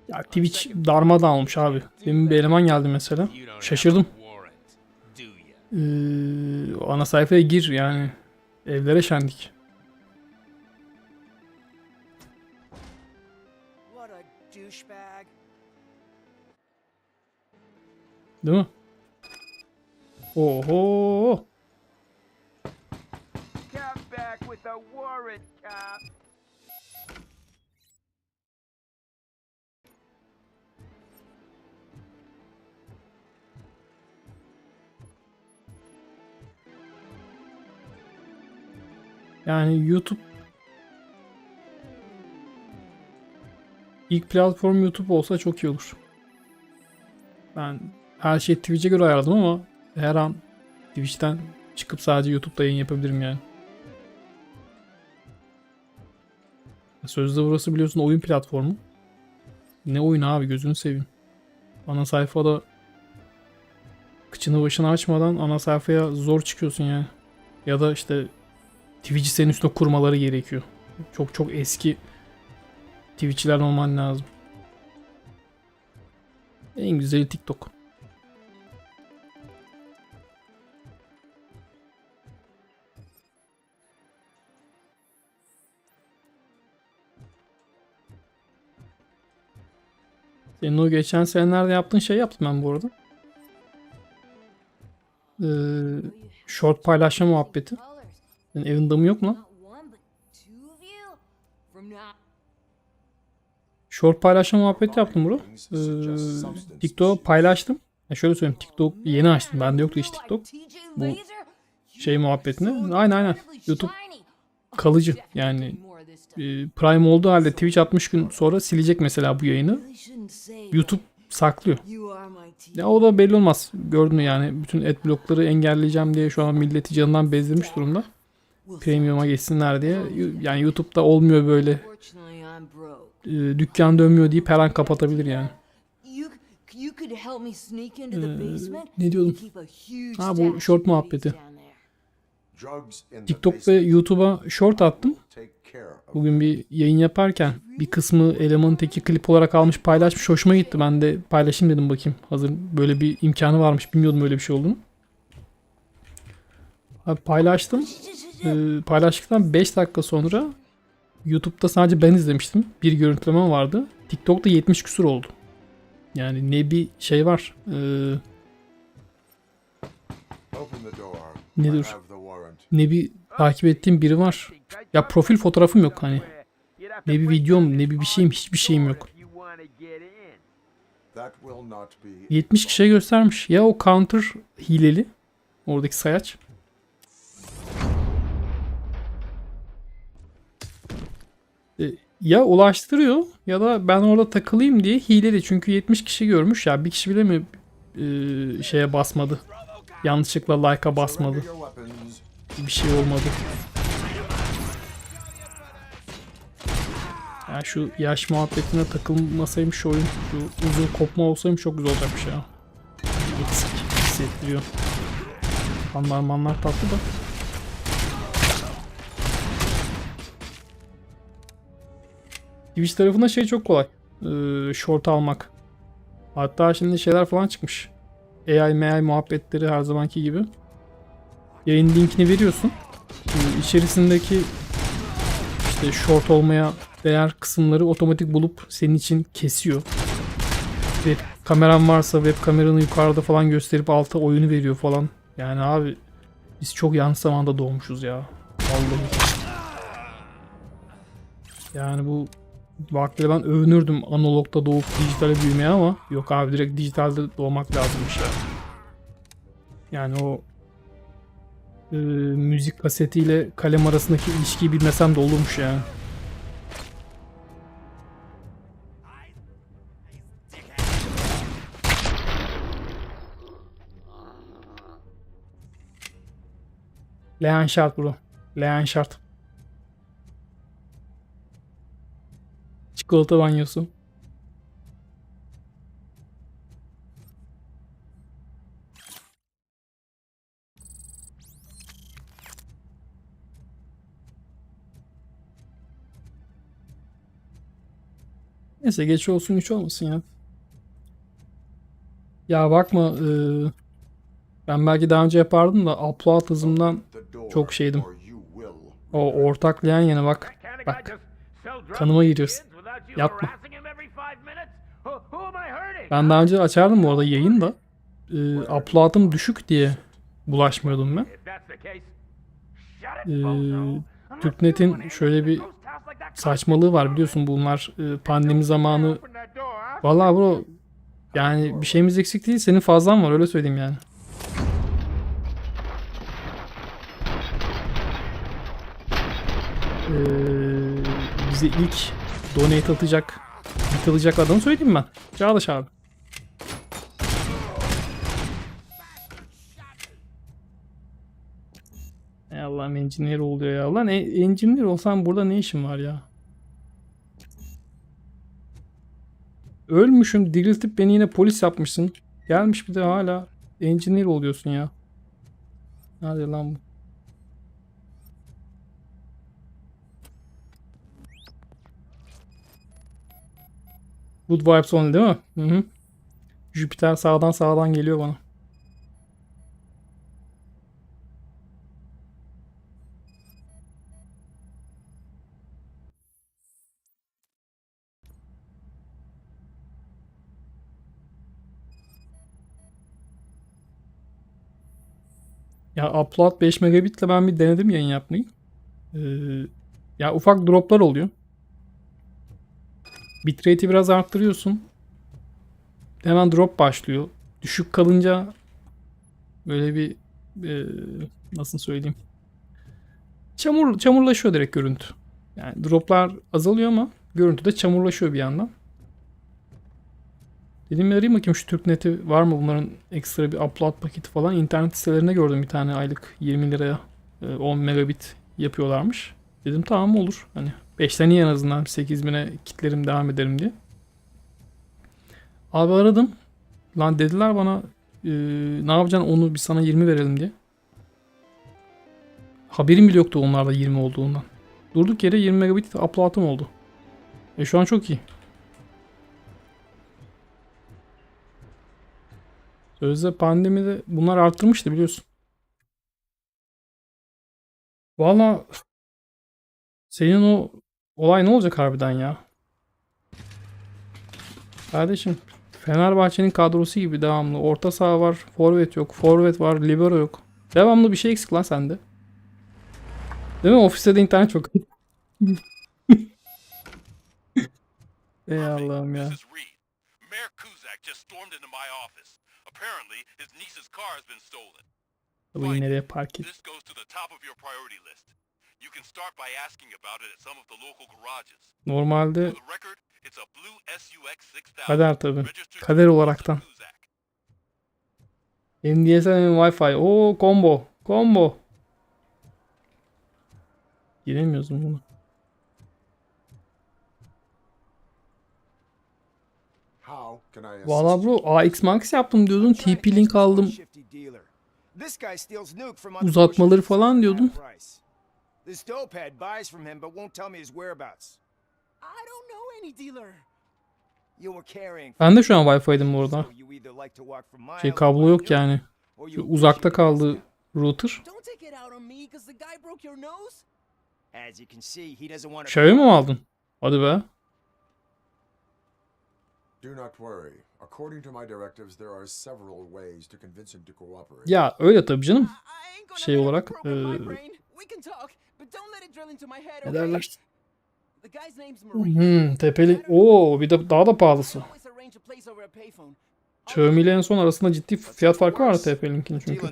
Ya Twitch darmadağın abi. Demin bir eleman geldi mesela. Şaşırdım. Ana sayfaya gir yani. Evlere şendik. Değil mi? Oho. Yani YouTube ilk platform YouTube olsa çok iyi olur. Ben her şeyi Twitch'e göre ayarladım ama her an Twitch'ten çıkıp sadece YouTube'da yayın yapabilirim yani. Sözde burası biliyorsun oyun platformu. Ne oyun abi, gözünü seveyim. Ana sayfada kıçını başını açmadan ana sayfaya zor çıkıyorsun yani. Ya da işte Twitch'i senin üstüne kurmaları gerekiyor. Çok çok eski Twitch'ler olman lazım. En güzeli TikTok. Senin o geçen senelerde yaptığın şey yaptım ben bu arada. Short paylaşma muhabbeti. Senin evin damı yok mu lan? Short paylaşma muhabbeti yaptım bro. TikTok'u paylaştım. Ya şöyle söyleyeyim, TikTok yeni açtım. Bende yoktu hiç TikTok. Bu şey muhabbetini. Aynen. YouTube kalıcı. Yani Prime olduğu halde Twitch 60 gün sonra silecek mesela bu yayını. YouTube saklıyor. Ya o da belli olmaz. Gördün mü yani bütün adblockları engelleyeceğim diye şu an milleti canından bezdirmiş durumda. Premium'a geçsinler diye. Yani YouTube'da olmuyor böyle. Dükkan dönmüyor deyip her an kapatabilir yani. Ne diyordum? Ha, bu short muhabbeti. TikTok ve YouTube'a short attım. Bugün bir yayın yaparken bir kısmı elemanın teki klip olarak almış paylaşmış. Hoşuma gitti. Ben de paylaşayım dedim bakayım. Hazır böyle bir imkanı varmış. Bilmiyordum öyle bir şey olduğunu. Abi paylaştım. Paylaştıktan 5 dakika sonra YouTube'da sadece ben izlemiştim. Bir görüntüleme vardı. TikTok'ta 70 küsur oldu. Yani ne bir şey var. Nedir? Ne bir takip ettiğim biri var. Ya profil fotoğrafım yok hani. Ne bir videom, ne bir şeyim, hiçbir şeyim yok. 70 kişiye göstermiş. Ya o counter hileli. Oradaki sayaç. Ya ulaştırıyor ya da ben orada takılayım diye hileli. Çünkü 70 kişi görmüş ya. Bir kişi bile mi şeye basmadı. Yanlışlıkla like'a basmadı. Bir şey olmadı. Ya şu yaş muhabbetine takılmasaymış şu oyun. Şu uzun kopma olsaymış çok güzel olacakmış ya. Eksik hissettiriyor. Manlar tatlı da. Twitch tarafında şey çok kolay. Short almak. Hatta şimdi şeyler falan çıkmış. AI muhabbetleri her zamanki gibi. Yayın linkini veriyorsun. İçerisindeki işte short olmaya değer kısımları otomatik bulup senin için kesiyor. Web kameran varsa web kameranı yukarıda falan gösterip alta oyunu veriyor falan. Yani abi biz çok yanlış zamanda doğmuşuz ya. Vallahi. Yani bu vaktiyle ben övünürdüm analogda doğup dijitale büyümeye ama yok abi direkt dijitalde doğmak lazımmış ya. Yani o müzik kasetiyle kalem arasındaki ilişkiyi bilmesem de olurmuş yani. Lehan şart bro. Lehan şart. Çikolata banyosu. Neyse geç olsun güç olmasın ya. Ya bakma ben belki daha önce yapardım da upload hızımdan çok şeydim. O ortaklayan yana bak. Bak. Kanıma giriyorsun. Yapma. Ben daha önce açardım bu arada yayın da. Upload'ım düşük diye bulaşmıyordum ben. Türknet'in şöyle bir saçmalığı var biliyorsun bunlar pandemi zamanı. Vallahi bro yani bir şeyimiz eksik değil senin fazlan var öyle söyleyeyim yani. Bize ilk donate atacak, bit alacak adamı söyleyeyim ben. Çağdaş abi. Ey Allah'ım engineer oluyor ya. Lan engineer olsam burada ne işim var ya? Ölmüşüm, diriltip beni yine polis yapmışsın. Gelmiş bir de hala engineer oluyorsun ya. Nerede lan bu? Good vibes only değil mi? Hı hı. Jüpiter sağdan geliyor bana. Ya upload 5 megabitle ben bir denedim yayın yapmayı. Ee, ya ufak droplar oluyor. Bitrate'i biraz arttırıyorsun. Hemen drop başlıyor. Düşük kalınca böyle bir nasıl söyleyeyim? Çamurlaşıyor direkt görüntü. Yani droplar azalıyor ama görüntü de çamurlaşıyor bir yandan. Dedim arayayım bakayım şu Türknet'i var mı bunların ekstra bir upload paketi falan. İnternet sitelerinde gördüm bir tane aylık 20 liraya 10 megabit yapıyorlarmış. Dedim tamam olur. Hani 5'ten iyi en azından 8000'e kitlerim devam ederim diye. Abi aradım. Lan dediler bana ne yapacaksın onu biz sana 20 verelim diye. Haberim bile yoktu onlarda 20 olduğundan. Durduk yere 20 megabit upload'ım oldu. Şu an çok iyi. Sözde pandemide bunlar arttırmıştı biliyorsun. Valla senin o olay ne olacak harbiden ya? Kardeşim Fenerbahçe'nin kadrosu gibi devamlı. Orta saha var, forvet yok, forvet var, libero yok. Devamlı bir şey eksik lan sende. Değil mi? Ofiste de internet çok. Ey Allah'ım ya. Mayor Kuzak just stormed into my office. Apparently, his niece's car has been stolen. Bu nereye park et? This goes to the top of your priority list. You can start by asking about it at some of the local garages. Normalde For the record, it's a blue SUX 6000. kader tabi. Kader olaraktan. MDSM Wi-Fi. Oo combo. Combo. Giremiyoruz mu bunu? Valla bro AX Max yaptım diyordun. TP link aldım. Uzatmaları falan diyordun. This dopehead buys from him but won't tell me his whereabouts. I don't know any dealer. You were carrying. Ben de şu an Wi-Fi'dim bu arada. Şey kablo yok yani. Şu uzakta kaldı router. Xiaomi mi aldın? Hadi be. Do not worry. According to my directives, there are several ways to convince him to cooperate. Ya öyle tabii canım. Şey olarak ne derler? Tepeli. Oo bir de daha da pahalısı. Xiaomi ile en son arasında ciddi fiyat farkı var TP-Link'in çünkü.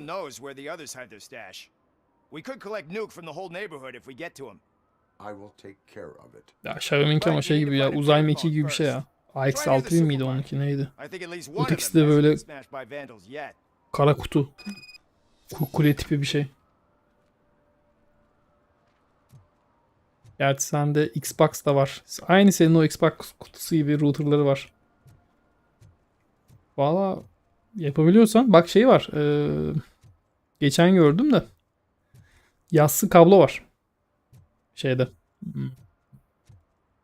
Ya Xiaomi'ninki ama şey gibi ya uzay mekiği gibi bir şey ya. AX6000 miydi onunki neydi? Ötekisi de böyle kara kutu. Kule tipi bir şey. Gerçi sende Xbox da var. Aynı senin o Xbox kutusu gibi routerları var. Valla yapabiliyorsan bak şey var. Geçen gördüm de yassı kablo var. Şeyde.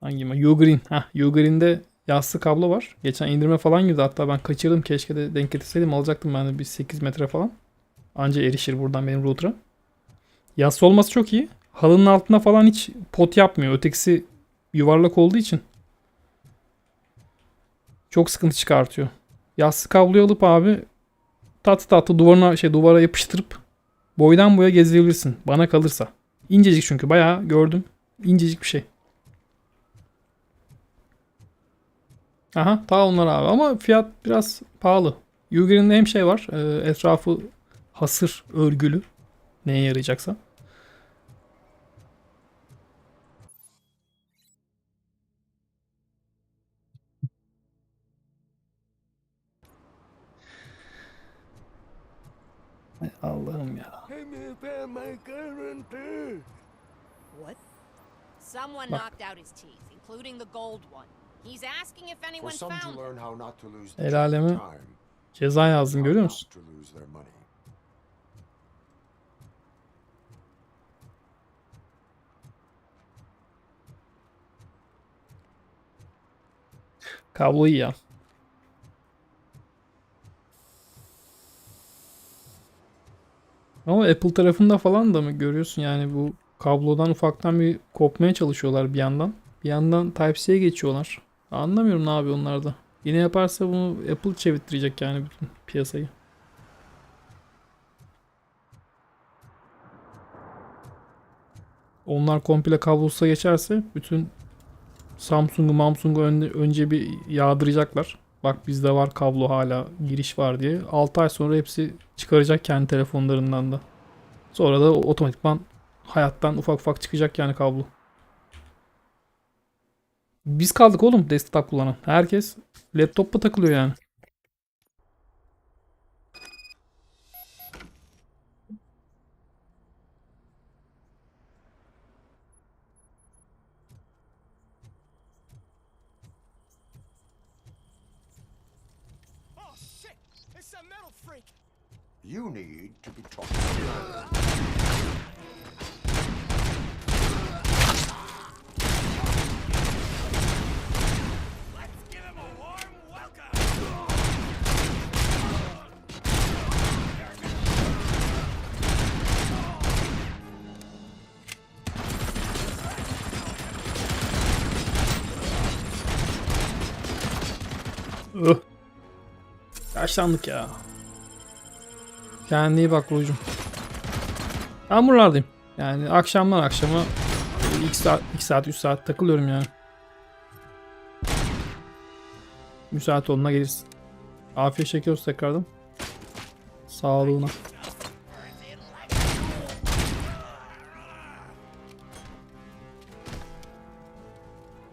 Hangi mi? Ugreen. Ugreen'de yassı kablo var. Geçen indirme falan girdi. Hatta ben kaçırdım. Keşke de denk getirseydim. Alacaktım ben de bir 8 metre falan. Anca erişir buradan benim router'a. Yassı olması çok iyi. Halının altına falan hiç pot yapmıyor. Ötekisi yuvarlak olduğu için çok sıkıntı çıkartıyor. Yassı kabloyu alıp abi tatlı duvara yapıştırıp boydan boya gezdirebilirsin. Bana kalırsa. İncecik çünkü bayağı gördüm. İncecik bir şey. Aha ta onlar abi ama fiyat biraz pahalı. Ugreen'de hem şey var. Etrafı hasır örgülü. Neye yarayacaksa. Ay Allah'ım ya. What? Someone knocked out his teeth, including the gold one. He's asking if anyone found them. El aleme ceza yazdım görüyor musun? Kablo iyi ya. Ama Apple tarafında falan da mı görüyorsun yani bu kablodan ufaktan bir kopmaya çalışıyorlar bir yandan. Bir yandan Type-C'ye geçiyorlar. Anlamıyorum ne yapıyor onlar da. Yine yaparsa bunu Apple çevirttirecek yani bütün piyasayı. Onlar komple kablosuz geçerse bütün Samsung'u önce bir yağdıracaklar. Bak bizde var kablo hala giriş var diye. 6 ay sonra hepsi çıkaracak kendi telefonlarından da. Sonra da otomatikman hayattan ufak ufak çıkacak yani kablo. Biz kaldık oğlum desktop kullanan. Herkes laptopla takılıyor yani. Oh shit! It's a metal freak! You need to be taught. Let's give him a warm welcome! Yaşlandık ya. Kendine iyi bak Rucuğum. Ben buralardayım. Yani akşamdan akşama 2 saat 3 saat takılıyorum yani. Müsait olduğuna gelirsin. Afiyet çekiyoruz tekrardan. Sağlığına.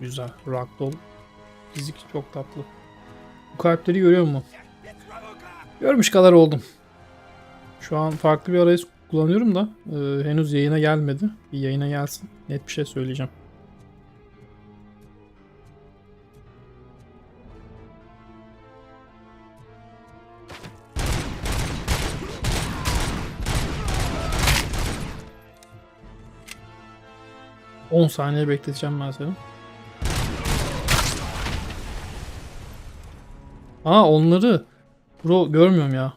Güzel. Ragdoll. Fizik çok tatlı. Bu kalpleri görüyor musun? Görmüş kadar oldum. Şu an farklı bir arayüz kullanıyorum da henüz yayına gelmedi. Bir yayına gelsin. Net bir şey söyleyeceğim. ...10 saniye bekleteceğim ben seni. Onları... Bro görmüyorum ya.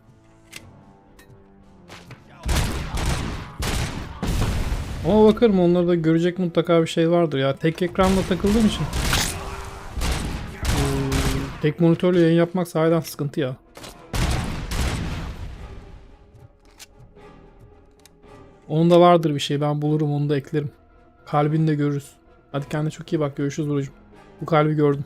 Ama bakarım, onlarda görecek mutlaka bir şey vardır ya. Tek ekranla takıldığım için. Tek monitörle yayın yapmak sahiden sıkıntı ya. Onun da vardır bir şey, ben bulurum, onu da eklerim. Kalbini de görürüz. Hadi kendine çok iyi bak, görüşürüz Burcu'm. Bu kalbi gördüm.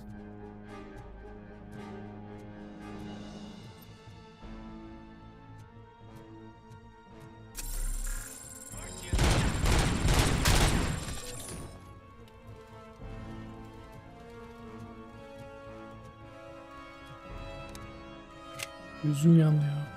Yüzüm yandı ya.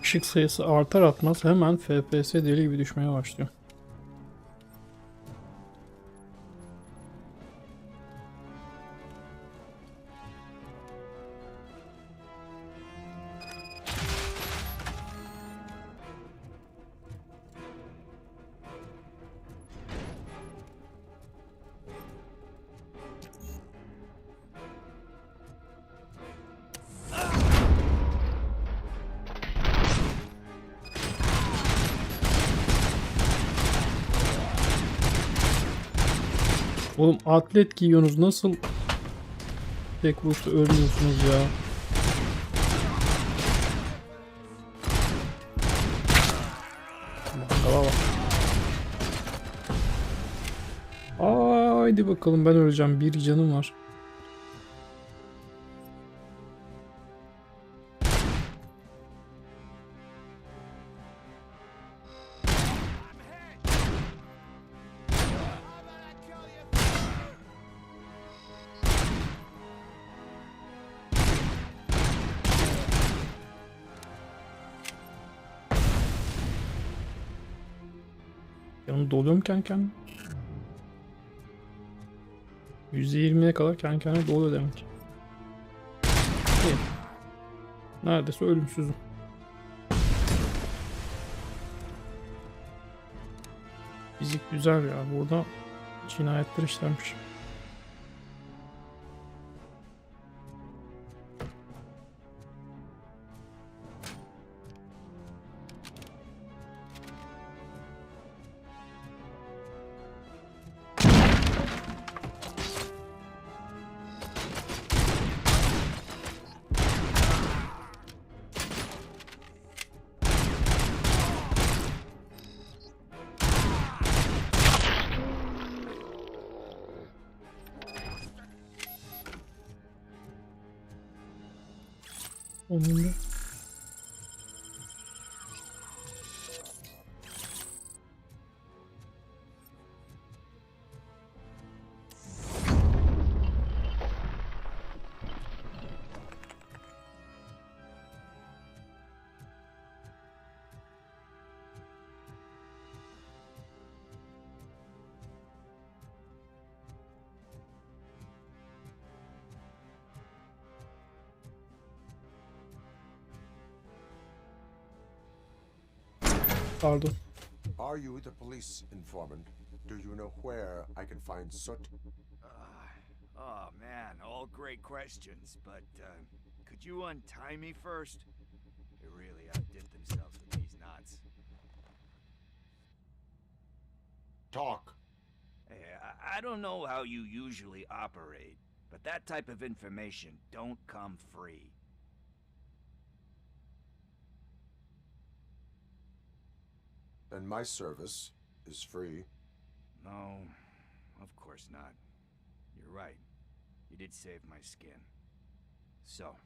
Işık sayısı artar artmaz hemen FPS deli gibi düşmeye başlıyor. Oğlum atlet giyiyorsunuz, nasıl tek vuruşta ölmüyorsunuz ya? Mangala bak. Haydi bakalım, ben öleceğim, bir canım var. Yanım doluyorum kendi kendime. %20'ye kadar kendi kendine doluyor demek. İyi. Neredeyse ölümsüzüm. fizik güzel ya. Burada cinayetler işlenmiş. Onun Pardon. Are you the police informant? Do you know where I can find Soot? Oh man, all great questions, but could you untie me first? They really outdid themselves with these knots. Talk. Hey, I don't know how you usually operate, but that type of information don't come free. And my service is free. No, of course not. You're right. You did save my skin. So,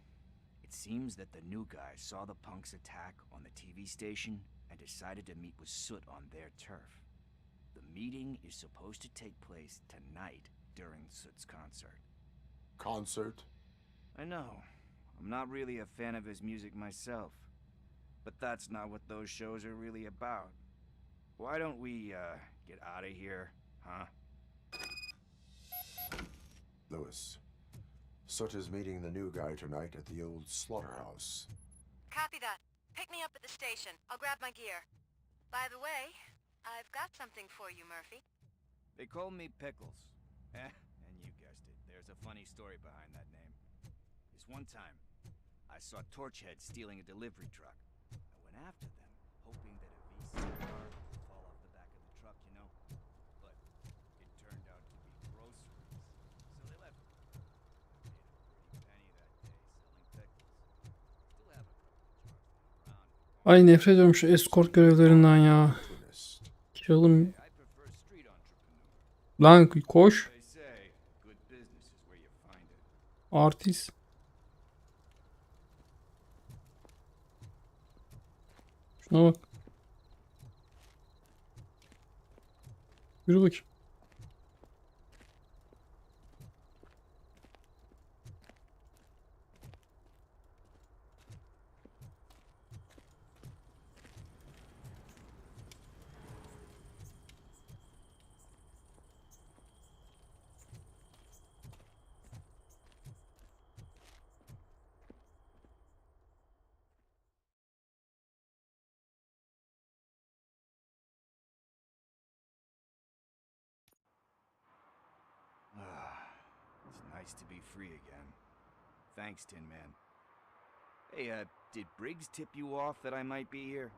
it seems that the new guy saw the punks attack on the TV station and decided to meet with Soot on their turf. The meeting is supposed to take place tonight during Soot's concert. Concert? I know. I'm not really a fan of his music myself. But that's not what those shows are really about. Why don't we, get out of here, huh? Lewis. Soot is meeting the new guy tonight at the old slaughterhouse. Copy that. Pick me up at the station. I'll grab my gear. By the way, I've got something for you, Murphy. They call me Pickles. And you guessed it. There's a funny story behind that name. This one time, I saw Torchhead stealing a delivery truck. I went after them, hoping that a VC car would fall off the back of the truck, you know? But it turned out to be groceries. So they left me. I made a pretty penny that day selling pickles. Still have a couple of jars laying around. Ay nefret ediyorum şu escort görevlerinden ya. Çalım. Lan koş. Artist. Şuna bak. Yürü bakayım. It's nice to be free again. Thanks, Tin Man. Hey, did Briggs tip you off that I might be here?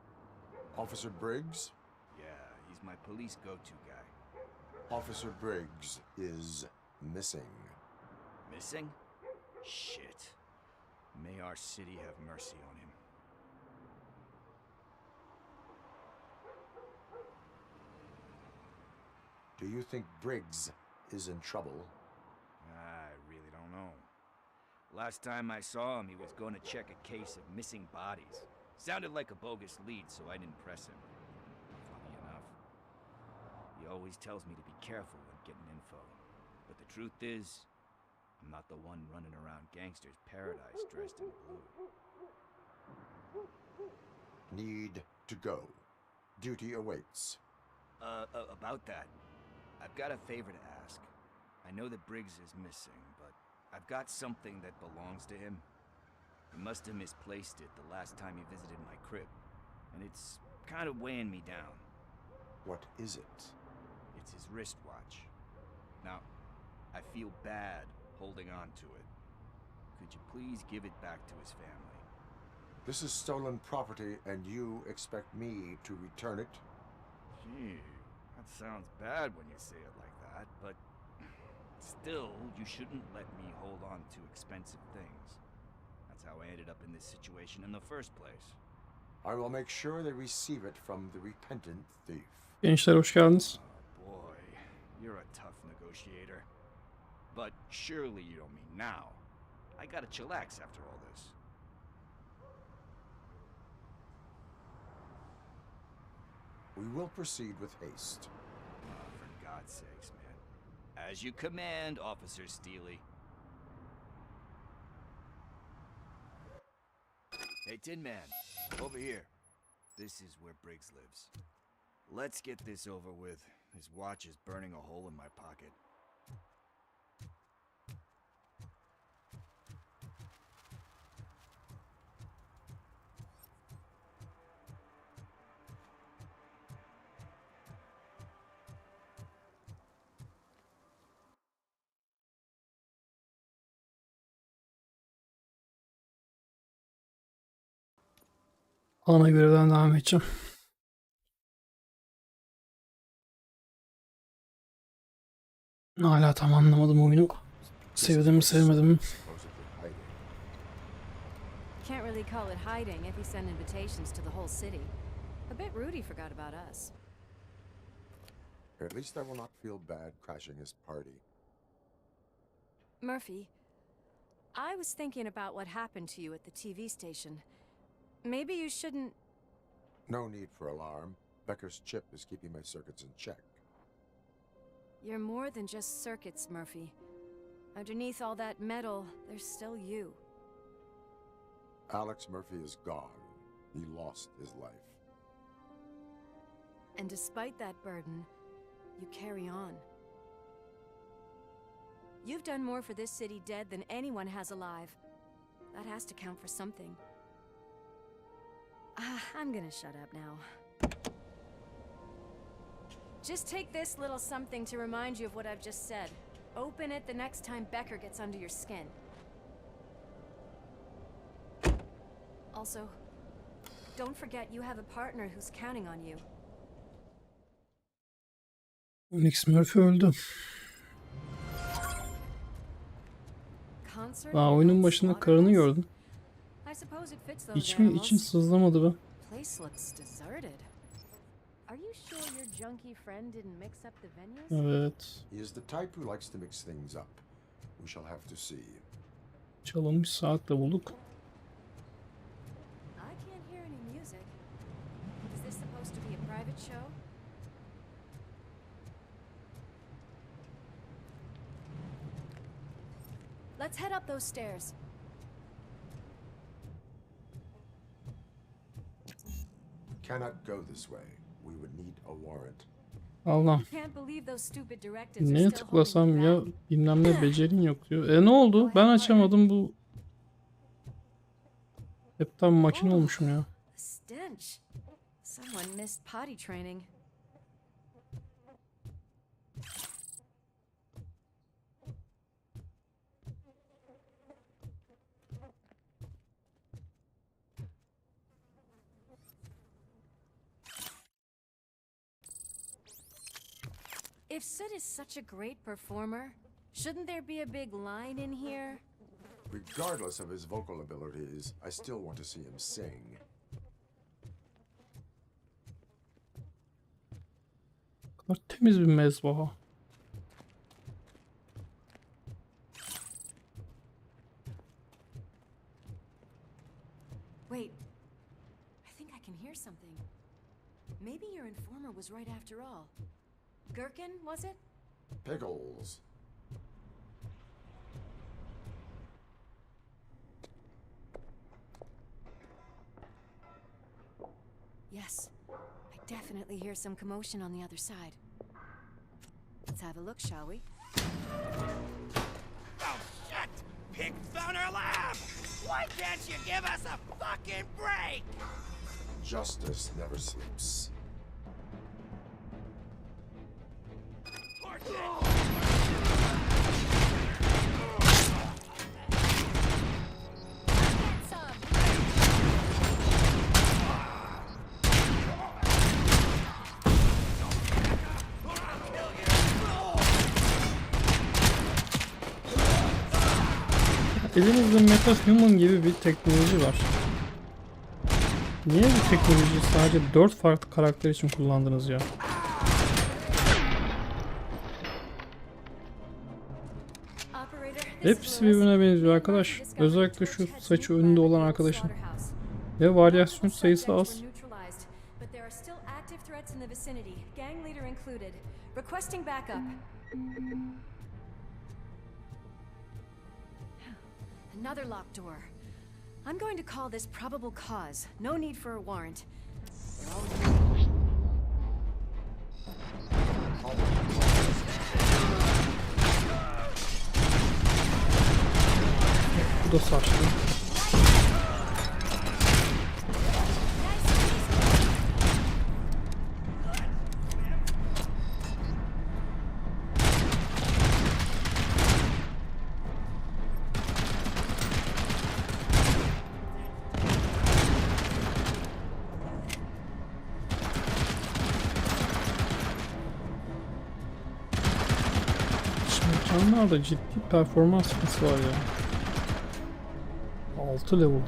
Officer Briggs? Yeah, he's my police go-to guy. Officer Briggs is missing. Missing? Shit. May our city have mercy on him. Do you think Briggs is in trouble? I really don't know. Last time I saw him, he was going to check a case of missing bodies. Sounded like a bogus lead, so I didn't press him. Funny enough. He always tells me to be careful when getting info. But the truth is, I'm not the one running around gangsters' paradise dressed in blue. Need to go. Duty awaits. About that, I've got a favor to ask. I know that Briggs is missing, but I've got something that belongs to him. He must have misplaced it the last time he visited my crib, and it's kind of weighing me down. What is it? It's his wristwatch. Now, I feel bad holding on to it. Could you please give it back to his family? This is stolen property, and you expect me to return it? Gee, that sounds bad when you say it like that, but still, you shouldn't let me hold on to expensive things. That's how I ended up in this situation in the first place. I will make sure they receive it from the repentant thief. Gençler hoş geldiniz. Oh boy, you're a tough negotiator. But surely you don't mean now. I gotta chillax after all this. We will proceed with haste. Oh, for God's sakes, man. As you command, Officer Steely. Hey, Tin Man, over here. This is where Briggs lives. Let's get this over with. His watch is burning a hole in my pocket. Ana görevden devam edeceğim. Hala tam anlamadım oyunu. Sevdim mi sevmedim mi? Can't really call it hiding if he sent invitations to the whole city. A bit rude he forgot about us. At least I will not feel bad crashing his party. Murphy, I was thinking about what happened to you at the TV station. Maybe you shouldn't... No need for alarm. Becker's chip is keeping my circuits in check. You're more than just circuits, Murphy. Underneath all that metal, there's still you. Alex Murphy is gone. He lost his life. And despite that burden, you carry on. You've done more for this city dead than anyone has alive. That has to count for something. I'm gonna shut up now. Just take this little something to remind you of what I've just said. Open it the next time Becker gets under your skin. Also, don't forget you have a partner who's counting on you. Alex Murphy öldü. Daha oyunun başında karını gördüm. Hiç mi için sızlamadı be? Evet. He is the type who likes to mix things up. We shall have to see. Çalınmış saat de bulduk. Let's head up those stairs. Cannot go this way. We would need a warrant. Allah'ım. Can't believe those stupid directives are Neye still tıklasam holding ya you back. bilmem ne becerin yok diyor. Ne oldu? Ben açamadım bu. Hep tam makine olmuşum ya. Stench. Someone missed potty training. If Sid is such a great performer, shouldn't there be a big line in here? Regardless of his vocal abilities, I still want to see him sing. Kadar temiz bir mezbaha. Wait, I think I can hear something. Maybe your informer was right after all. Gherkin, was it? Pickles. Yes, I definitely hear some commotion on the other side. Let's have a look, shall we? Oh, shit! Pig found our lab! Why can't you give us a fucking break? Justice never sleeps. elinizde MetaHuman gibi bir teknoloji var. Niye bu teknolojiyi sadece 4 farklı karakter için kullandınız ya? Hepsi birbirine benziyor arkadaş. Özellikle şu saçı önünde olan arkadaşın. Ve varyasyon sayısı az. Another locked door. I'm going to call this probable cause. No need for a warrant. Bu da saçlı. Mekanlarda ciddi performans sıkıntısı var ya. 6 level.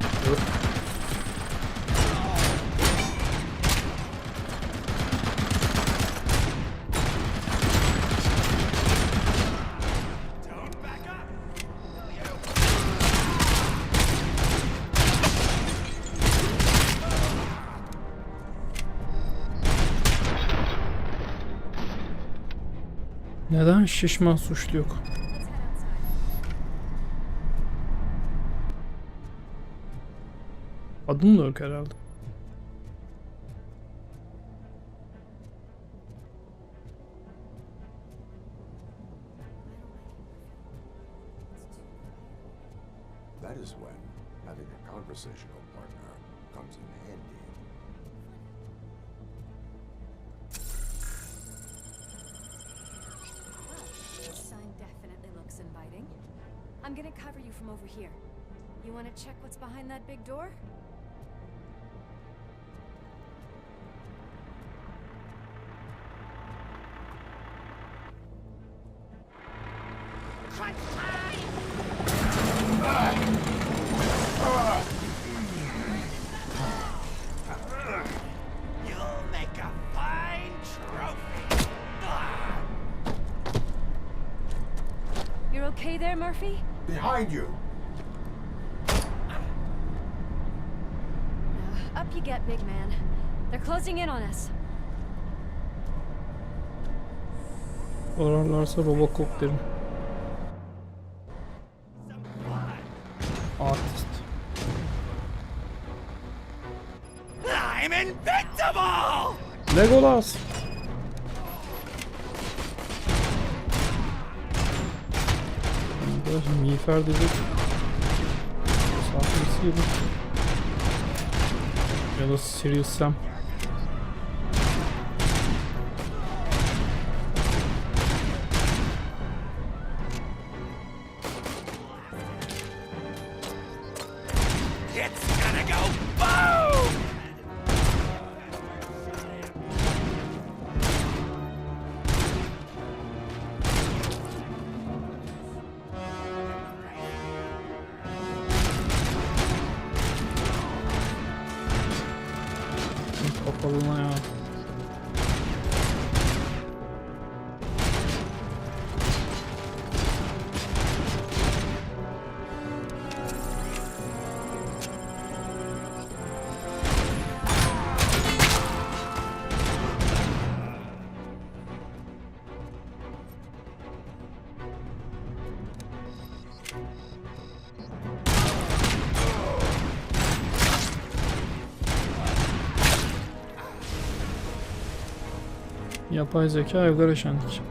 Neden şişman suçlu yok? Adım da yok herhalde. That is when having a conversational partner comes in handy. This sign definitely looks inviting. I'm gonna cover you from over here. You wanna check what's behind that big door? You'll make a fine trophy. You're okay there, Murphy? Behind you! Up you get, big man. They're closing in on us. Ararlarsa Robocop derim. Artist. I'm invincible! Legolas. Biraz miğfer dedik. Sahnesiydi. Ya da Serious Sam. It's gonna go boom! Kapalına ya. Yapay zeka evlere şenlik.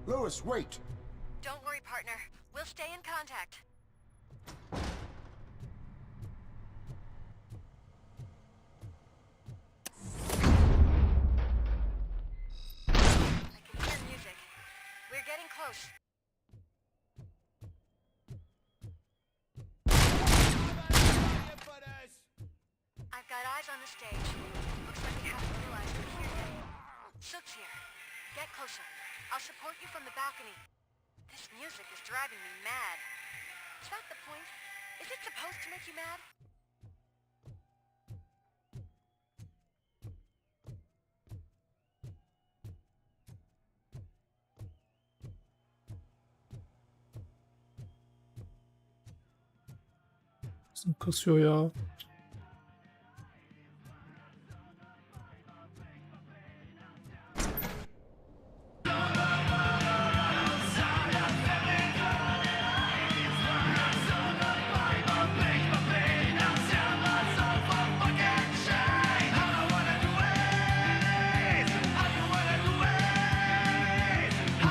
Lewis, wait! Don't worry, partner. We'll stay in contact. I can hear music. We're getting close. I've got eyes on the stage. Looks like we haven't realized we're here yet. Sook's here. Get closer. I'll support you from the balcony. This music is driving me mad. Is that the point? Is it supposed to make you mad? Nasıl kasıyor ya?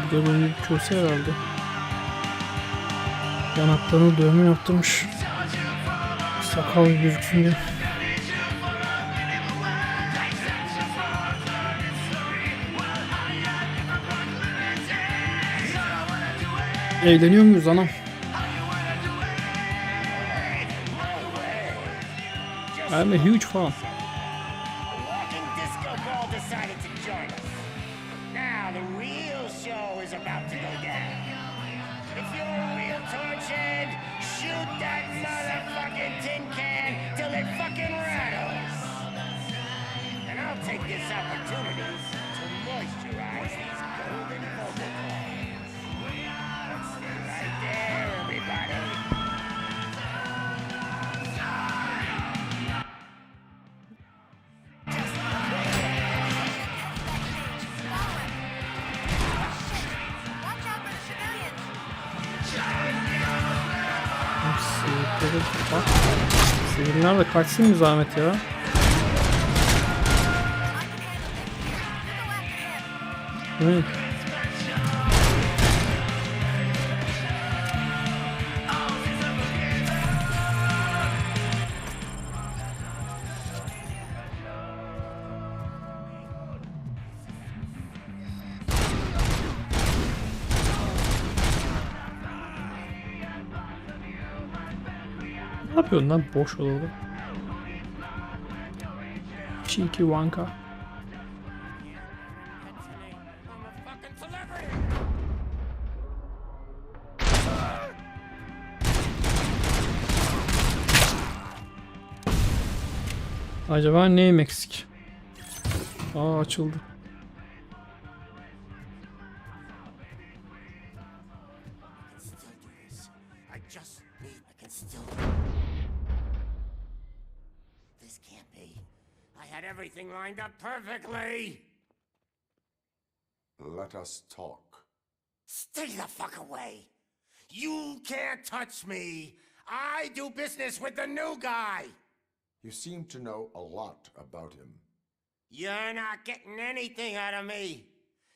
Bir de böyle bir köse herhalde. Yanaklarına dövme yaptırmış. Sakal gözüksün diye. Eğleniyor muyuz anam? I'm a huge fan. Walking disco ball decided to join us. Now the real show is about to go down. If you're a real torchhead, shoot that motherfucking tin can till it fucking rattles. And I'll take this opportunity to moisturize these golden vocal cords. Let's stay right there, everybody. Bak. Sivinler de kaçsın bir zahmet ya. Evet. Ne yapıyorsun lan boş odada? Cheeky Wonka. Acaba neyim eksik? Aa, açıldı. Everything lined up perfectly. Let us talk. Stay the fuck away. You can't touch me. I do business with the new guy. You seem to know a lot about him. You're not getting anything out of me.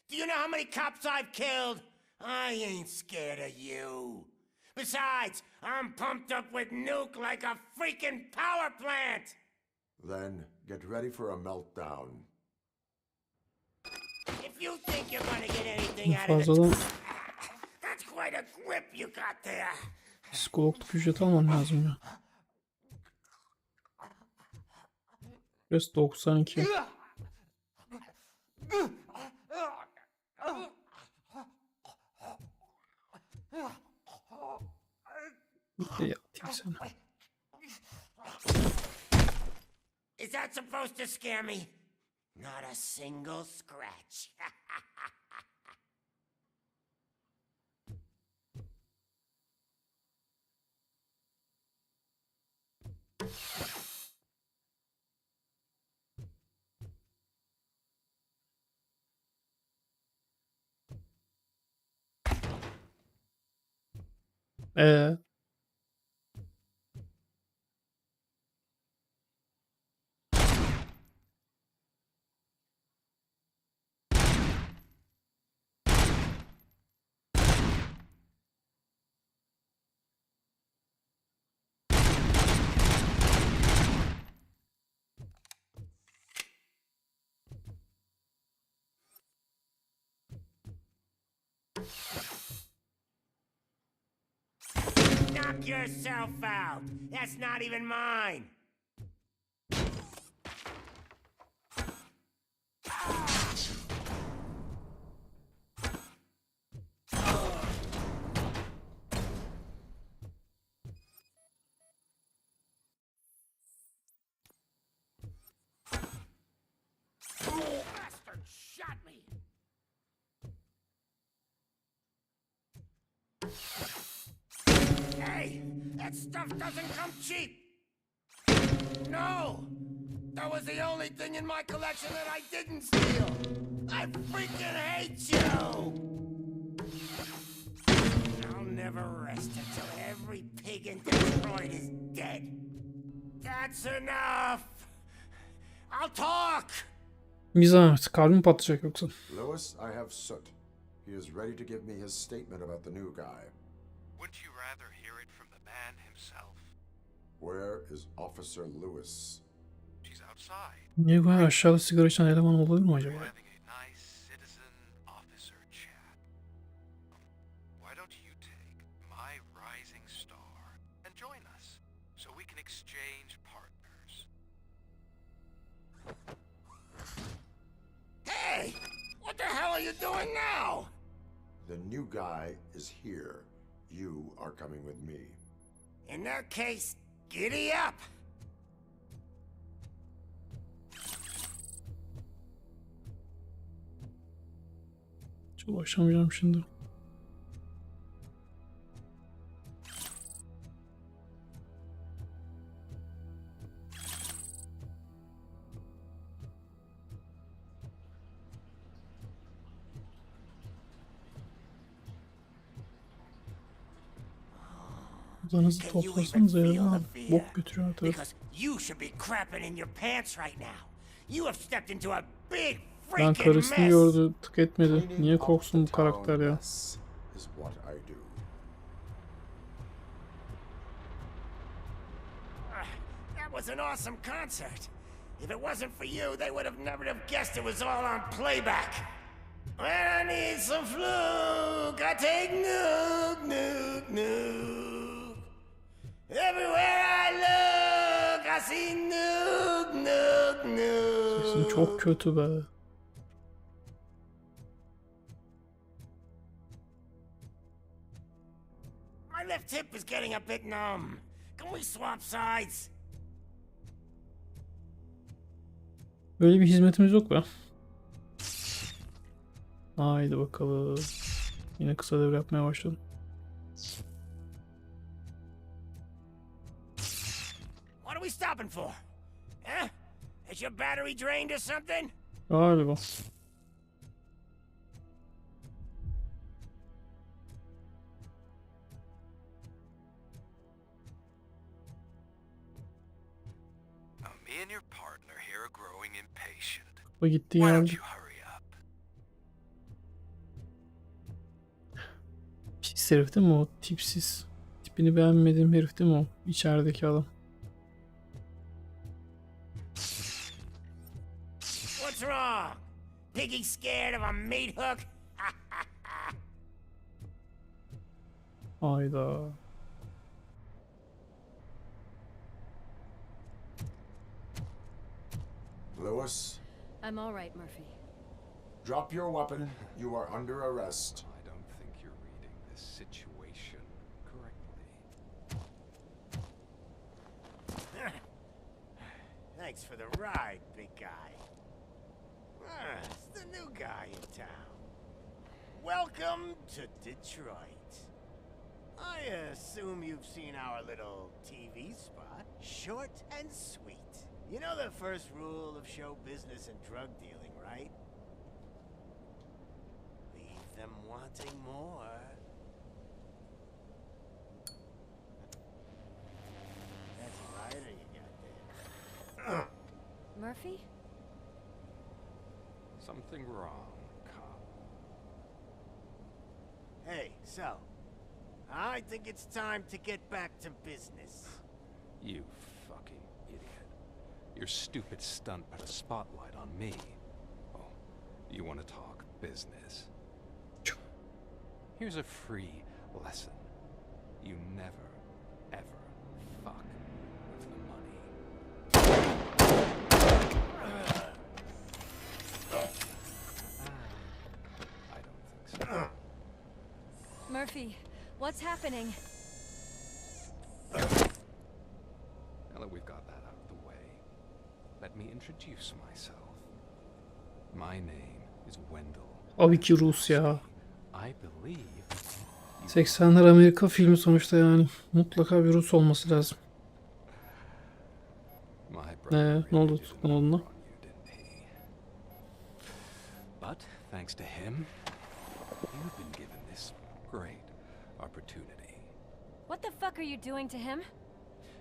Do you know how many cops I've killed? I ain't scared of you. Besides, I'm pumped up with nuke like a freaking power plant. Then get ready for a meltdown. If you think you're gonna get anything out of it, that's quite a grip you got there. Psikologluk ücreti almam lazım ya. Res 92. Bir de yatayım sana. Is that supposed to scare me? Not a single scratch. Ee, Knock yourself out. That's not even mine. Bastard shot me! Hey, that stuff doesn't come cheap. No, that was the only thing in my collection that I didn't steal. I freaking hate you. I'll never rest until every pig in Detroit is dead. That's enough. I'll talk. Mizah, kalbim patlayacak yoksa. Lewis, I have Soot. He is ready to give me his statement about the new guy. Wouldn't you rather hear it from the man himself? Where is Officer Lewis? She's outside. Niye bu aşağıda sigara içen eleman olabilir mi acaba? Having a nice citizen officer chat. Why don't you take my rising star and join us so we can exchange partners? Hey, what the hell are you doing now? The new guy is here. You are coming with me. In that case, giddy up. Çok ulaşamayacağım şimdi. Odanızı toplasanız ya, bok götürüyor tabii. Because you should be crapping in your pants right now. You have stepped into a big Ben freaking karısını mess. gördü, tık etmedi. Niye korksun bu karakter ya? Is what I do. That was an awesome concert. If it wasn't for you, they would have never have guessed it was all on playback. When I need some fluke, I take nuke, nuke, nuke. Everywhere I look, I see nuke, nuke, nuke. Sesin çok kötü be. My left hip is getting a bit numb. Can we swap sides? Böyle bir hizmetimiz yok be. Haydi bakalım. Yine kısa devre yapmaya başladım. What are we stopping for? Huh? Is your battery drained or something? Galiba. Me and your partner here are growing impatient. O gitti Why geldi. don't you hurry up? Pis herif değil mi o? Tipsiz. Tipini beğenmediğim herif değil mi o? İçerideki adam. What's wrong? Piggy scared of a meat hook? Hayda. Lewis, I'm all right, Murphy. drop your weapon. You are under arrest. I don't think you're reading this situation correctly. Thanks for the ride, big guy. It's the new guy in town. Welcome to Detroit. I assume you've seen our little TV spot. Short and sweet. You know the first rule of show business and drug dealing, right? Leave them wanting more. That's a lighter you got there. Murphy? Something wrong, cop. Hey, so, I think it's time to get back to business. You fucking idiot. Your stupid stunt put a spotlight on me. Oh, you want to talk business? Here's a free lesson. You never ever fuck with the money. I don't think so. Murphy, what's happening? Now that we've got that out of the way, let me introduce myself. My name is Wendell. Abi ki Rus ya. I believe 80'ler Amerika filmi sonuçta yani. Mutlaka bir Rus olması lazım. Ne oldu tutuklanma? But thanks to him, you've been given this great opportunity. What the fuck are you doing to him?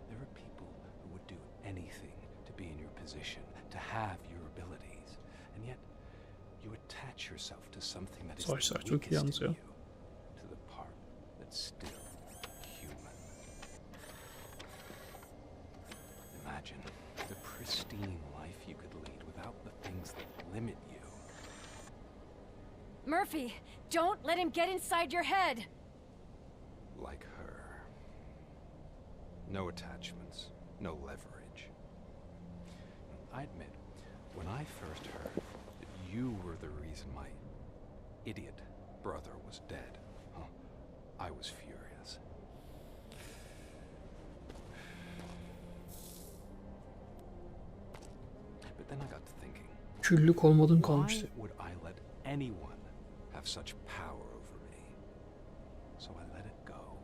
There are people who would do anything to be in your position, to have your abilities, and yet you attach yourself to something that is Savaşlar the çok iyi weakest in anlatıyor. you, to the part that's still human. Imagine the pristine life you could lead without the things that limit you. Murphy, don't let him get inside your head! Like her. No attachments, no leverage. I admit, when I first heard that you were the reason my idiot brother was dead, I was furious. But then I got to thinking, Küllük olmadın why kalmıştı. would I let anyone have such power over me? So I let it go.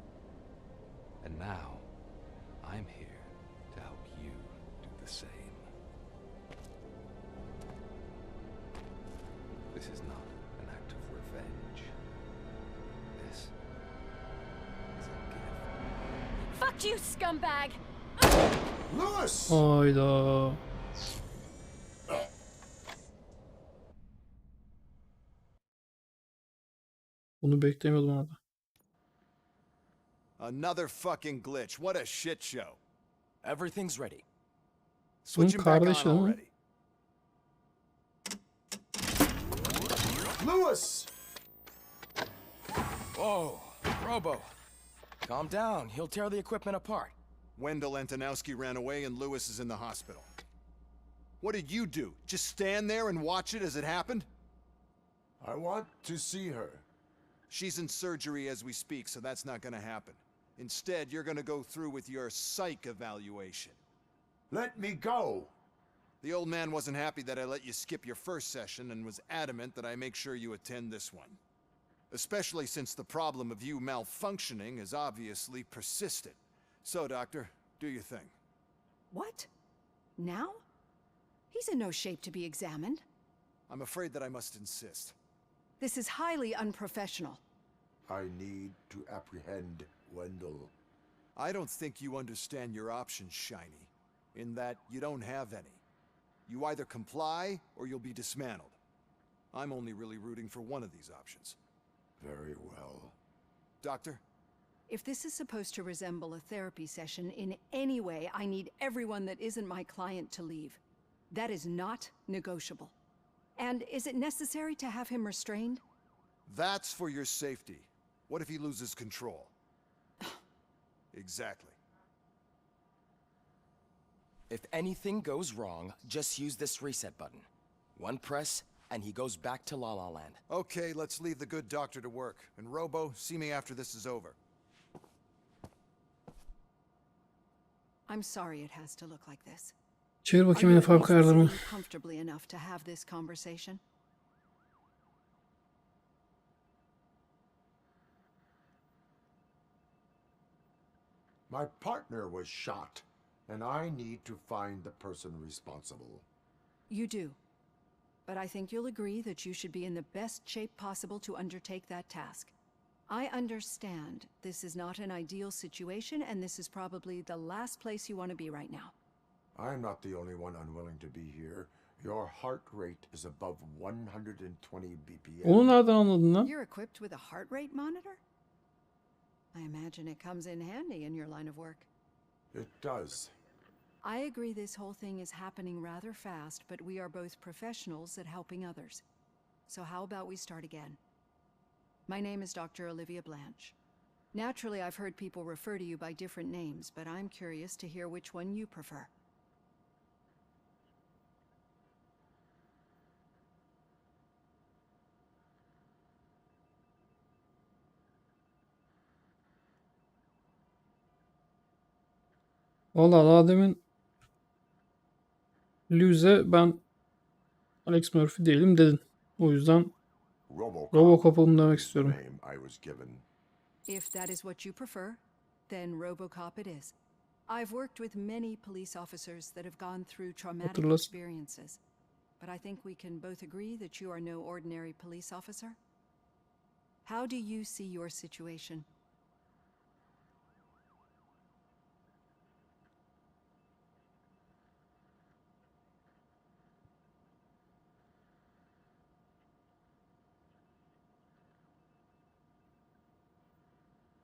And now, I'm here to help you do the same. This is not an act of revenge. This is a gift. Fuck you, scumbag! Lewis! Hayda. Bunu beklemiyordum abi. Another fucking glitch. What a shit show. Everything's ready. Bunun Switch him back on kardeşi değil mi? already. Lewis! Whoa, Robo. Calm down. He'll tear the equipment apart. Wendell Antonowski ran away and Lewis is in the hospital. What did you do? Just stand there and watch it as it happened? I want to see her. She's in surgery as we speak, so that's not gonna happen. Instead, you're gonna go through with your psych evaluation. Let me go! The old man wasn't happy that I let you skip your first session and was adamant that I make sure you attend this one. Especially since the problem of you malfunctioning has obviously persisted. So, Doctor, do your thing. What? Now? He's in no shape to be examined. I'm afraid that I must insist. This is highly unprofessional. I need to apprehend Wendell. I don't think you understand your options, Shiny, in that you don't have any. You either comply or you'll be dismantled. I'm only really rooting for one of these options. Very well. Doctor? If this is supposed to resemble a therapy session in any way, I need everyone that isn't my client to leave. That is not negotiable. And is it necessary to have him restrained? That's for your safety. What if he loses control? Exactly. If anything goes wrong, just use this reset button. One press, and he goes back to La La Land. Okay, let's leave the good doctor to work. And Robo, see me after this is over. I'm sorry it has to look like this. Çevir bakayım yine Are you at fabrika least ayarlarını. sitting comfortably enough to have this conversation? My partner was shot, and I need to find the person responsible. You do. But I think you'll agree that you should be in the best shape possible to undertake that task. I understand this is not an ideal situation, and this is probably the last place you want to be right now. I'm not the only one unwilling to be here. Your heart rate is above 120 BPM. Onu nereden anladın lan? You're equipped with a heart rate monitor? I imagine it comes in handy in your line of work. It does. I agree this whole thing is happening rather fast, but we are both professionals at helping others. So how about we start again? My name is Dr. Olivia Blanche. Naturally, I've heard people refer to you by different names, but I'm curious to hear which one you prefer. Valla daha demin Luze'e ben Alex Murphy değilim dedin. O yüzden Robocop'um demek is the istiyorum. name I was given. If that is what you prefer, then Robocop it is. I've worked with many police officers that have gone through traumatic Hatırlasın. experiences. But I think we can both agree that you are no ordinary police officer. How do you see your situation?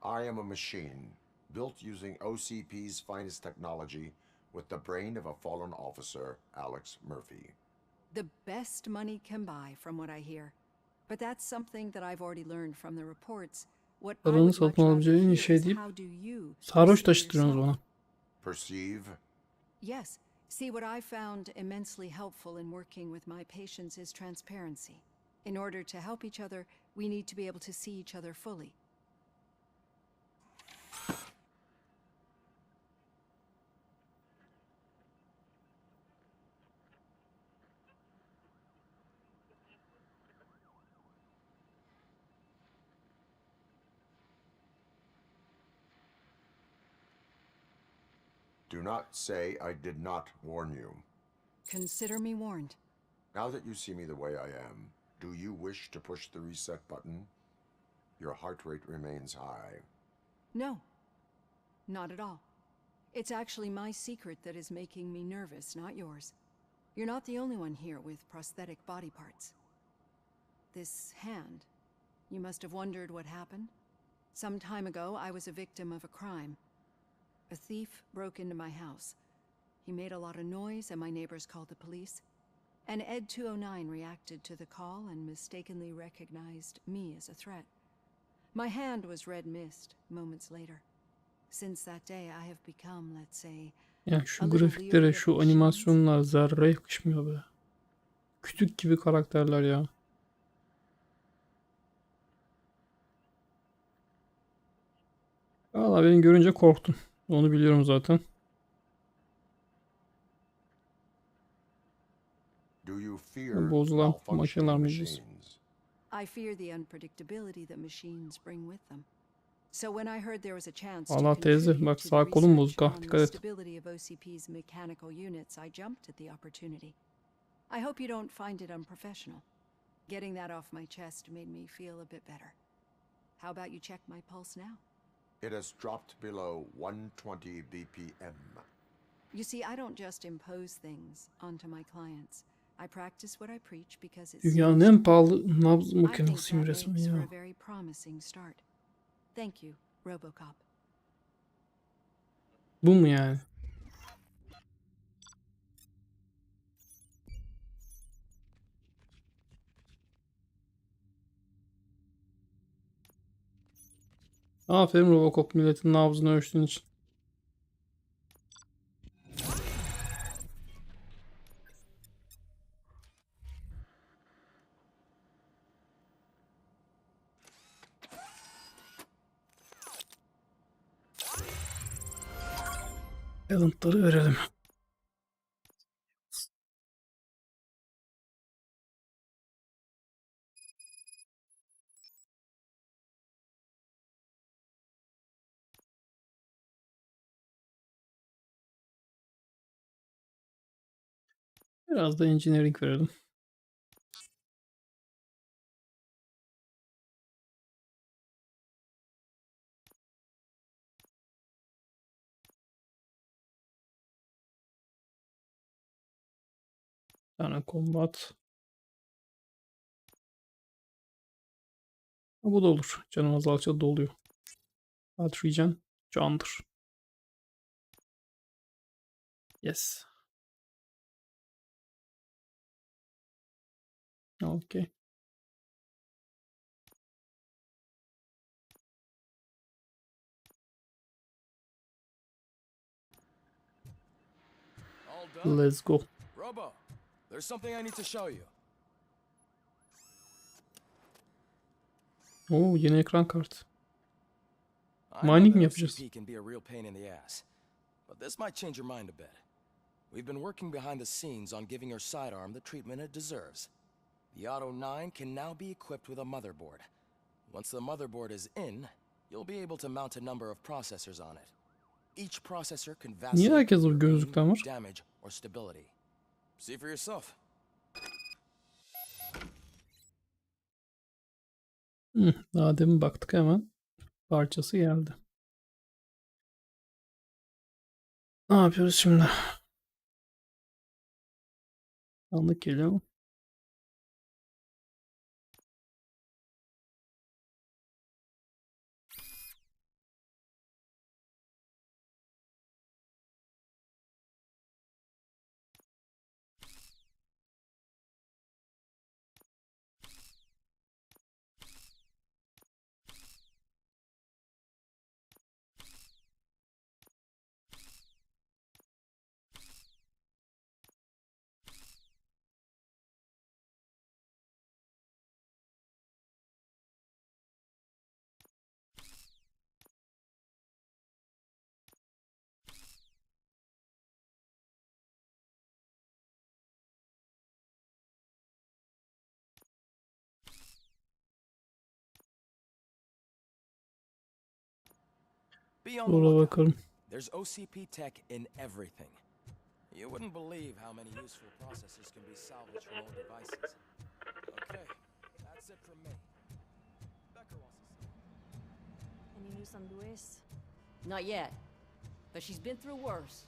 I am a machine, built using OCP's finest technology with the brain of a fallen officer, Alex Murphy. The best money can buy, from what I hear. But that's something that I've already learned from the reports. What I Paranın would much satın rather alabileceği en iyi hear şey is deyip how do you sarhoş perceive taşıtıyorsunuz yourself? bana. Perceive? Yes. See, what I found immensely helpful in working with my patients is transparency. In order to help each other, we need to be able to see each other fully. Do not say I did not warn you. Consider me warned. Now that you see me the way I am, do you wish to push the reset button? Your heart rate remains high. No, not at all. It's actually my secret that is making me nervous, not yours. You're not the only one here with prosthetic body parts. This hand, you must have wondered what happened. Some time ago, I was a victim of a crime. A thief broke into my house. He made a lot of noise and my neighbors called the police. And Ed 209 reacted to the call and mistakenly recognized me as a threat. My hand was red mist moments later. Since that day, I have become, let's say, Yani şu grafiklere, şu animasyonlar zerre yakışmıyor be. Kütük gibi karakterler ya. Valla beni görünce korktun. Onu biliyorum zaten. Do you fear Bozulan malfunctioning makineler mi diyeceğiz? machines? I fear the unpredictability that machines bring with them. So when I heard there was a chance to Valla teyze contribute bak to the sağ kolun bozuk research ha, on dikkat the et. stability of OCP's mechanical units, I jumped at the opportunity. I hope you don't find it unprofessional. Getting that off my chest made me feel a bit better. How about you check my pulse now? It has dropped below 120 BPM. You see, I don't just impose things onto my clients. I practice what I preach because it's Dünyanın en pahalı nabız I think makinesiyim that resmen makes for ya. a very promising start. Thank you, Robocop. Bu mu yani? Aferin Robocop, milletin nabzını ölçtüğün için. Talentları verelim. Biraz da engineering verelim. Bir tane combat. Bu da olur. Canım azalça doluyor. Health regen candır. Yes. Okay. done. Let's go. Robo, there's something I need to show you. Oo, yeni ekran kartı. I know Mining mi that yapacağız? OCP can be a real pain in the ass, but this might change your mind a bit. We've been working behind the scenes on giving your sidearm the treatment it deserves. The Auto 9 can now be equipped with a motherboard. Once the motherboard is in, you'll be able to mount a number of processors on it. Each processor can Niye vastly herkes o improve gözlükten aim, var? damage, or stability. See for yourself. Daha demin baktık, hemen parçası geldi. Ne yapıyoruz şimdi? Anlık geliyor mu? Be on the Sonra lookout. bakalım. There's OCP tech in everything. You wouldn't believe how many useful processors can be salvaged from old devices. Okay, that's it from me. Becker wants to see. Any news on Luis? Not yet, but she's been through worse.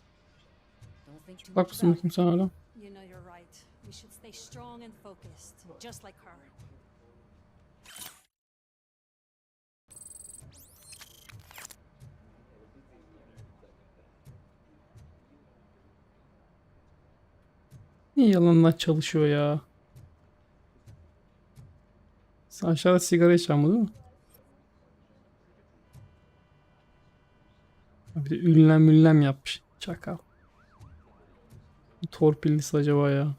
Don't think too Bak much mısın about bakayım sen hala? You know you're right. We should stay strong and focused, just like her. Niye yalanlar çalışıyor ya? Sen aşağıda sigara içen bu değil mi? Bir de ünlem münlem yapmış. Çakal. Torpillisi acaba ya?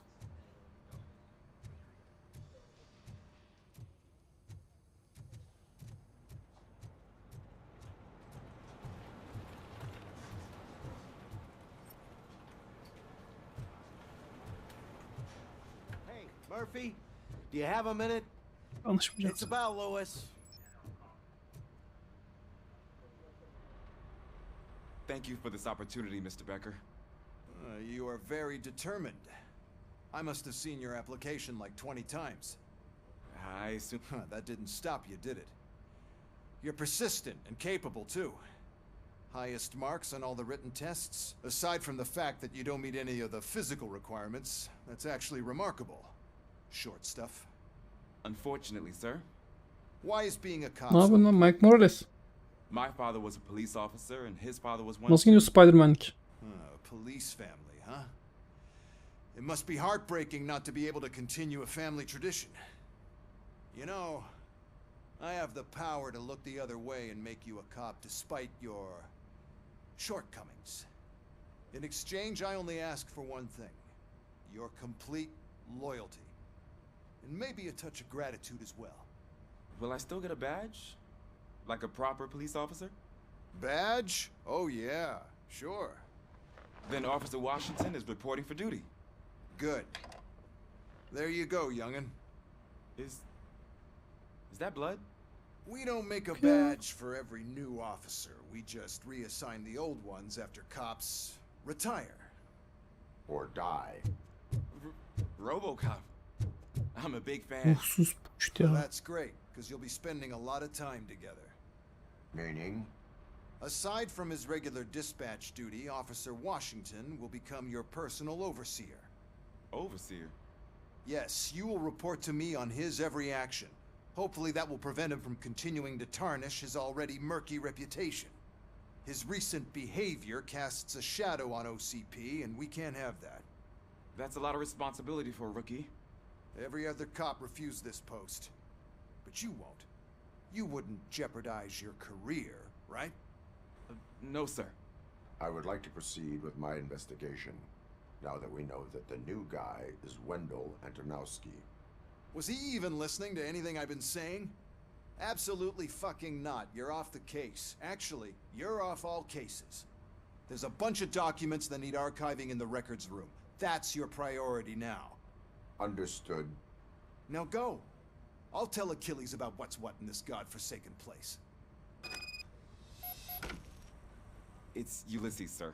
Hey, Murphy, do you have a minute? Anlaşmayacağız. It's about Lewis. Thank you for this opportunity, Mr. Becker. You are very determined. I must have seen your application like 20 times. I assume... That didn't stop you, did it? You're persistent and capable, too. Highest marks on all the written tests. Aside from the fact that you don't meet any of the physical requirements, that's actually remarkable. Short stuff. Unfortunately, sir. Why is being a cop Ne yapıyorsun lan Mike Morales? My father was a police officer and his father was one. Nasıl gidiyor Spider-Man'lik? Police family, huh? It must be heartbreaking not to be able to continue a family tradition. You know, I have the power to look the other way and make you a cop despite your shortcomings. In exchange, I only ask for one thing. Your complete loyalty. And maybe a touch of gratitude as well. Will I still get a badge? Like a proper police officer? Badge? Oh yeah, sure. Then Officer Washington is reporting for duty. Good. There you go, young'un. Is that blood? We don't make a badge for every new officer. We just reassign the old ones after cops retire. Or die. Robocop. I'm a big fan. Sus puçt Well, ya. that's great, because you'll be spending a lot of time together. Meaning? Aside from his regular dispatch duty, Officer Washington will become your personal overseer. Overseer? Yes, you will report to me on his every action. Hopefully that will prevent him from continuing to tarnish his already murky reputation. His recent behavior casts a shadow on OCP, and we can't have that. That's a lot of responsibility for a rookie. Every other cop refused this post. But you won't. You wouldn't jeopardize your career, right? No, sir. I would like to proceed with my investigation. now that we know that the new guy is Wendell Antonowski. Was he even listening to anything I've been saying? Absolutely fucking not. You're off the case. Actually, you're off all cases. There's a bunch of documents that need archiving in the records room. That's your priority now. Understood. Now go. I'll tell Achilles about what's what in this godforsaken place. It's Ulysses, sir.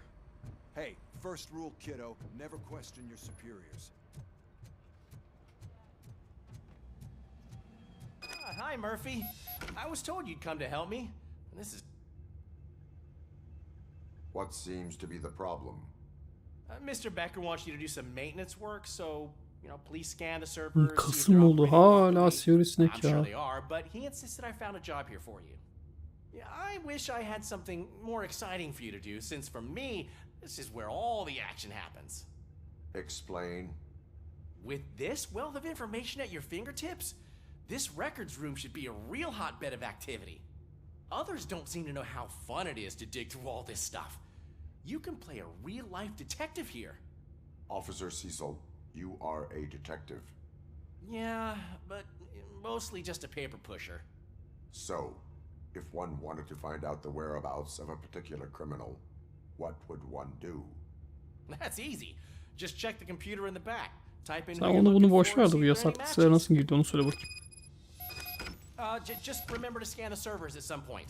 Hey, first rule, kiddo, never question your superiors. Hi, Murphy. I was told you'd come to help me. This is... What seems to be the problem? Mr. Becker wants you to do some maintenance work, so, please scan the servers. Kasım oldu. Hala sivrisinek I'm sure ya. they are, but he insisted I found a job here for you. Yeah, I wish I had something more exciting for you to do, since for me, this is where all the action happens. Explain. With this wealth of information at your fingertips, this records room should be a real hotbed of activity. Others don't seem to know how fun it is to dig through all this stuff. You can play a real-life detective here. Officer Cecil, you are a detective. Yeah, but mostly just a paper pusher. So, if one wanted to find out the whereabouts of a particular criminal, what would one do? That's easy. Just check the computer in the back. Type in Sen onu bunu boş ver de bu yasak listeye nasıl girdi onu söyle bakayım. Just remember to scan the servers at some point.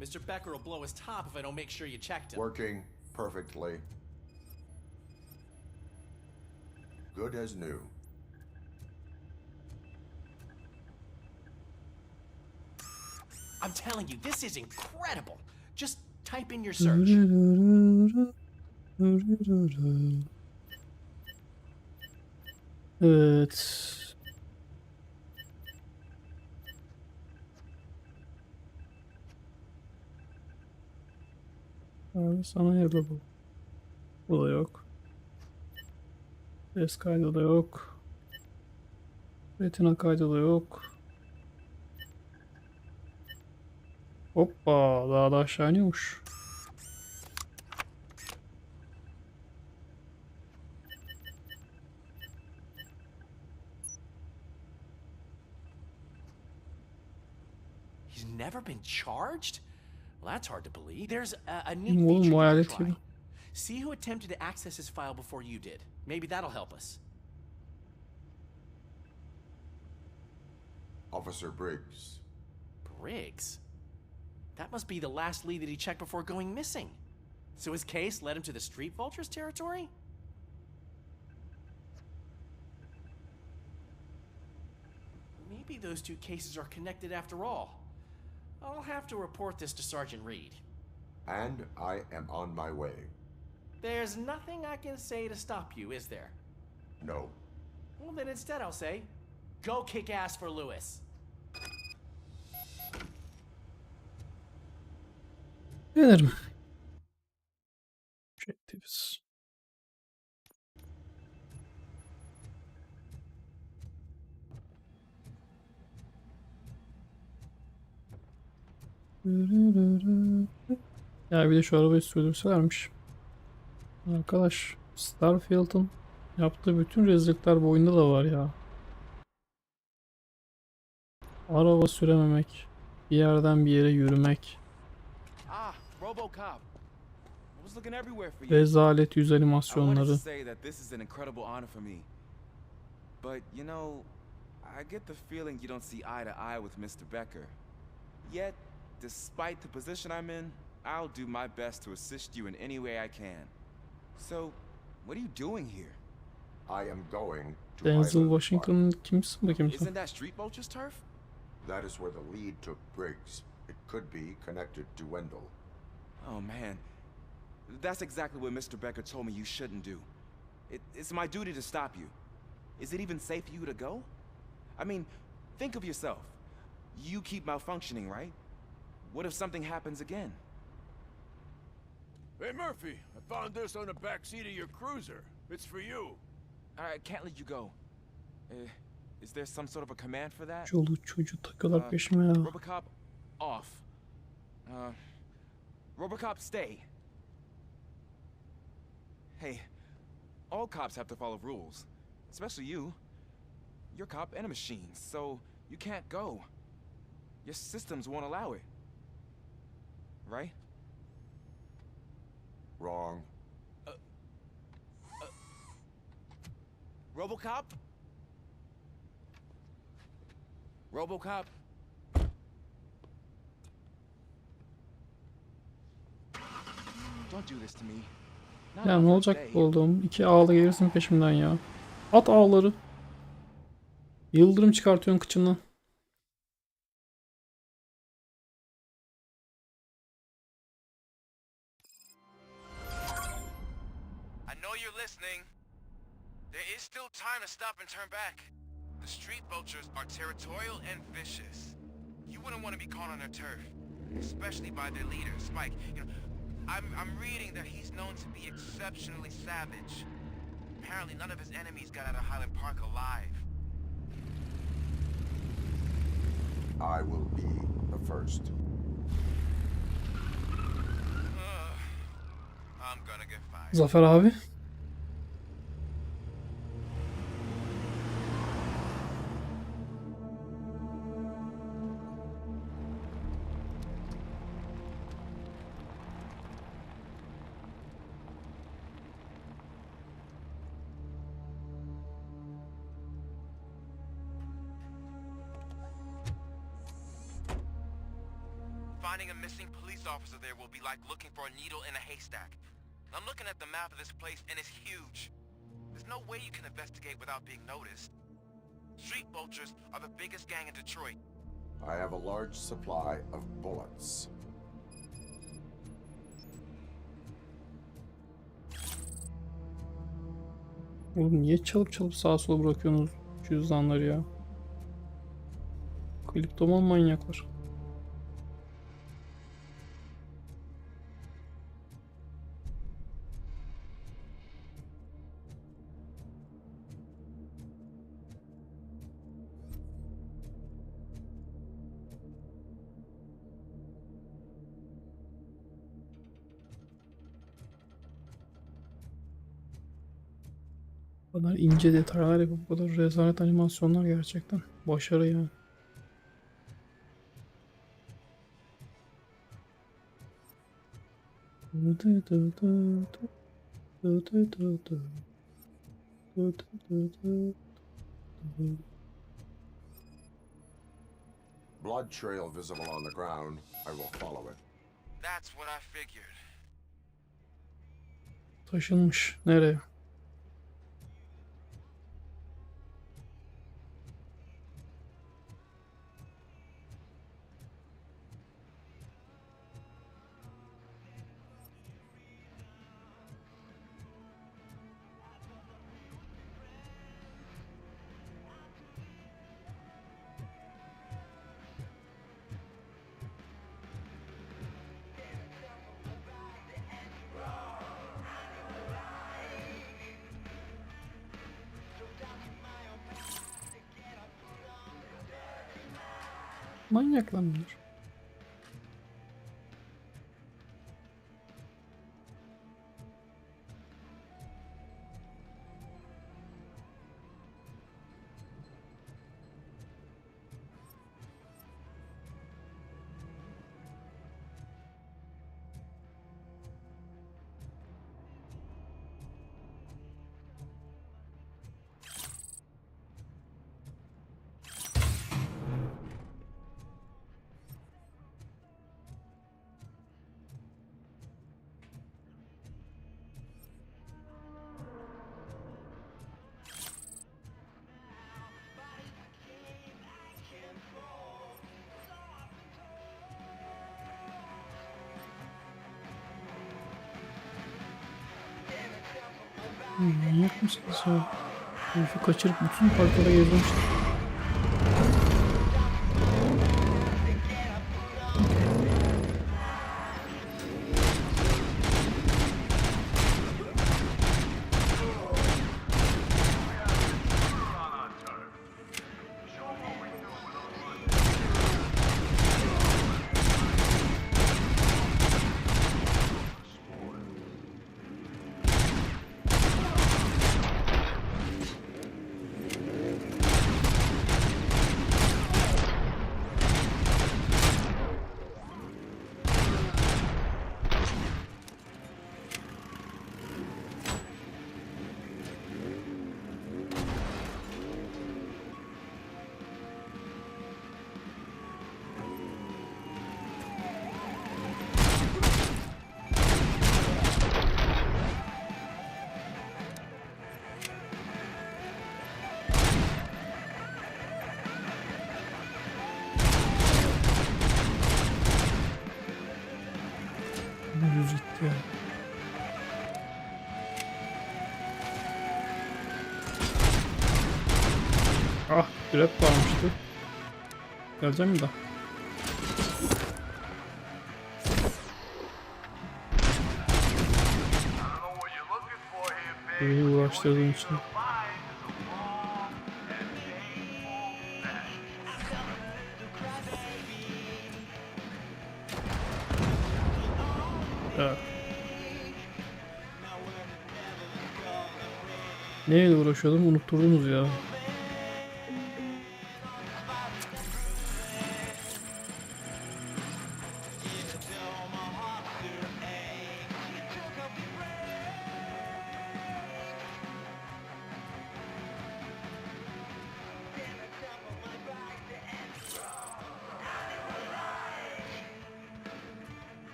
Mr. Becker will blow his top if I don't make sure you checked him. Working perfectly. Good as new. I'm telling you, this is incredible. Just type in your search. Evet. Abi sana nerede bu? Bu da yok. Ses kaydı da yok. Retina kaydı da yok. Hoppa, daha da aşağı iniyormuş. He's never been charged? Well, that's hard to believe. There's a neat Oğlum feature bu you hayalet can try. gibi. See who attempted to access his file before you did. Maybe that'll help us. Officer Briggs. Briggs? That must be the last lead that he checked before going missing. So his case led him to the Street Vultures territory? Maybe those two cases are connected after all. I'll have to report this to Sergeant Reed. And I am on my way. There's nothing I can say to stop you, is there? No. Well, then instead I'll say, go kick ass for Lewis. Denerim. Objectives. Ya bir de şu arabayı sürdürselermiş. Arkadaş, Starfield'ın yaptığı bütün rezillikler bu oyunda da var ya. Araba sürememek, bir yerden bir yere yürümek, Ah, Robocop. I was looking everywhere for you. rezalet yüz I wanted to animasyonları. say that this is an incredible honor for me. But, I get the feeling you don't see eye to eye with Mr. Becker. Yet, despite the position I'm in, I'll do my best to assist you in any way I can. So, what are you doing here? I am going to Denzel Island Washington'ın kimsin bakayım sen? Isn't that Street Vulture's turf? That is where the lead took Briggs. It could be connected to Wendell. Oh, man. That's exactly what Mr. Becker told me you shouldn't do. It's my duty to stop you. Is it even safe for you to go? I mean, think of yourself. You keep malfunctioning, right? What if something happens again? Hey, Murphy, I found this on the back seat of your cruiser. It's for you. I can't let you go. Is there some sort of a command for that? Çoluk çocuğu takıyorlar peşime ya. Robocop, off. Robocop, stay. Hey, all cops have to follow rules. Especially you. You're a cop and a machine, so you can't go. Your systems won't allow it. Right? Wrong. Robocop? Robocop? Don't do this to me. Ya ne olacak oğlum? 2 ağla gelirsin peşimden ya. At ağları. Yıldırım çıkartıyorsun kıçından. I know you're listening. There is still time to stop and turn back. The street vultures are territorial and vicious. You wouldn't want to be caught on their turf, especially by their leader, Spike. You know, I'm reading that he's known to be exceptionally savage. Apparently none of his enemies got out of Highland Park alive. I will be the first. I'm gonna get fired. Zafer abi. Finding a missing police officer there will be like looking for a needle in a haystack. I'm looking at the map of this place and it's huge. There's no way you can investigate without being noticed. Street vultures are the biggest gang in Detroit. I have a large supply of bullets. Oğlum niye çalıp çalıp sağa sola bırakıyorsunuz cüzdanları ya? Kleptoman manyaklar. Bu kadar ince detaylar yapıp bu kadar rezalet animasyonlar gerçekten başarı yani. Blood trail visible on the ground. I will follow it. That's what I figured. Taşınmış. Nereye? Manyak lan bunlar. Manyak mısınız ya? Herifi kaçırıp bütün parklara gezmişler. ciddi ya. Ah, trap varmıştı. Geleceğim mi daha? Beni uğraştırdığın için. Evet. Neyle uğraşıyordum unutturdunuz ya.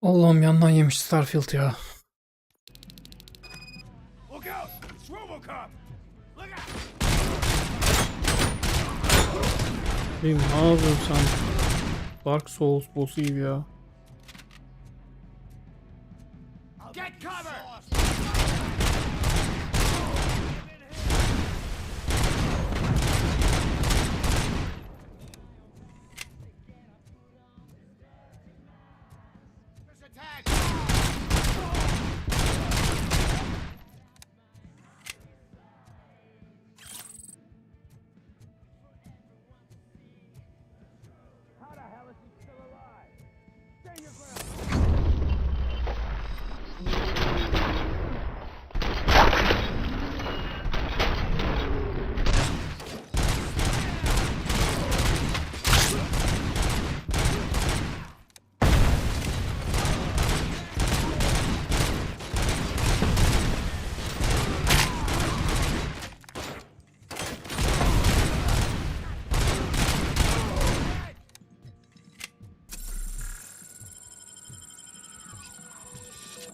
Allah'ım yandan yemiş Starfield ya. Look out! It's Robocop! Look out! Benim ne yapıyorsun sen? Dark Souls boss'u gibi ya. Get cover!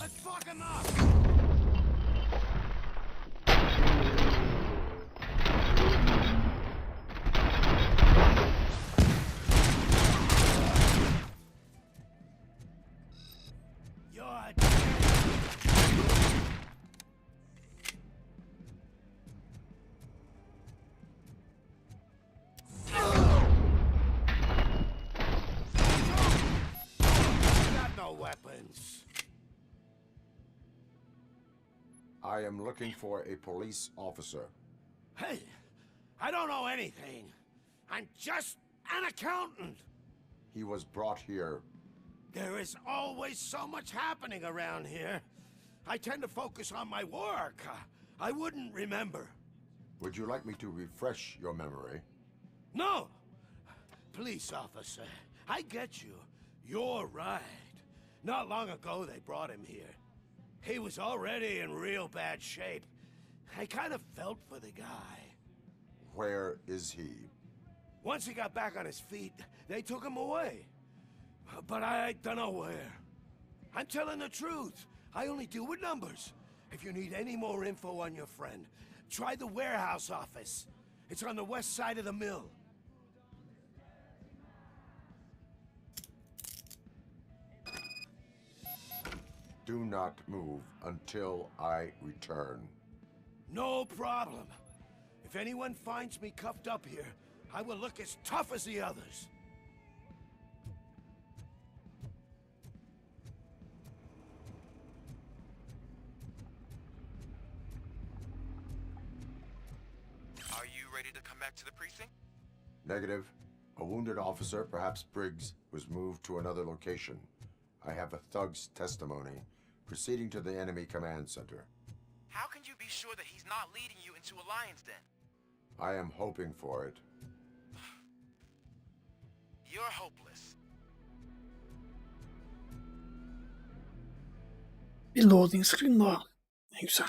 Let's fuck him up! You're got no weapons. I am looking for a police officer. Hey, I don't know anything. I'm just an accountant. He was brought here. There is always so much happening around here. I tend to focus on my work. I wouldn't remember. Would you like me to refresh your memory? No! Police officer, I get you. You're right. Not long ago they brought him here. He was already in real bad shape. I kind of felt for the guy. Where is he? Once he got back on his feet, they took him away. But I don't know where. I'm telling the truth. I only deal with numbers. If you need any more info on your friend, try the warehouse office. It's on the west side of the mill. Do not move until I return. No problem. If anyone finds me cuffed up here, I will look as tough as the others. Are you ready to come back to the precinct? Negative. A wounded officer, perhaps Briggs, was moved to another location. I have a thug's testimony, proceeding to the enemy command center. How can you be sure that he's not leading you into a lion's den? I am hoping for it. You're hopeless. Bir loading screen daha. Ne güzel.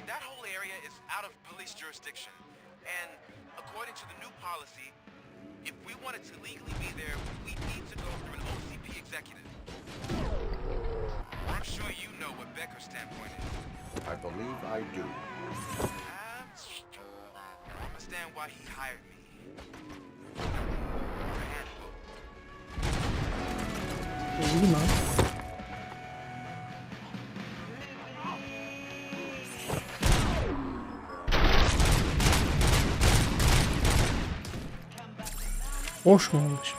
That whole area is out of police jurisdiction. And according to the new policy, if we wanted to legally be there, we need to go through an OCP executive. I'm sure you know what Becker's standpoint is. I believe I do. I understand why he hired me. İyi lan. Hoş mu olmuş?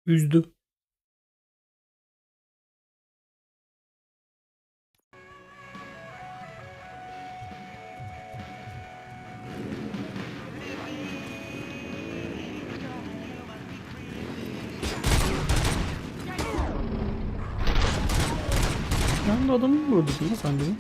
Üzdü. Ben de adamı mı vurdun ya sen benim?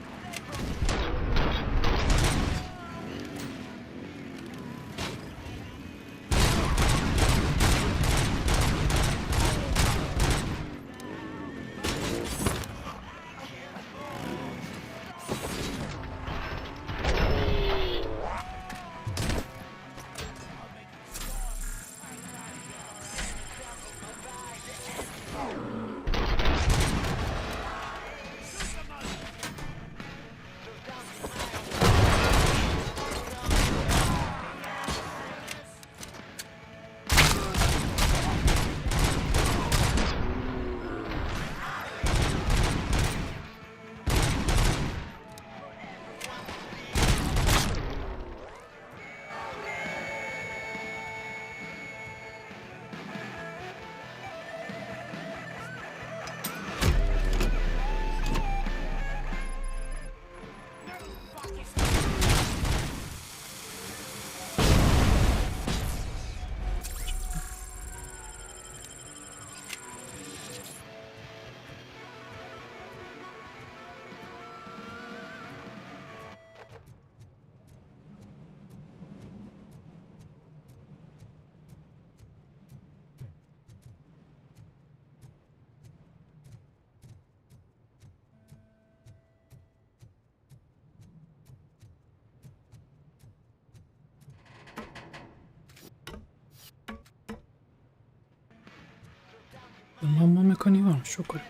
Tırmanma mekaniği varmış, çok garip.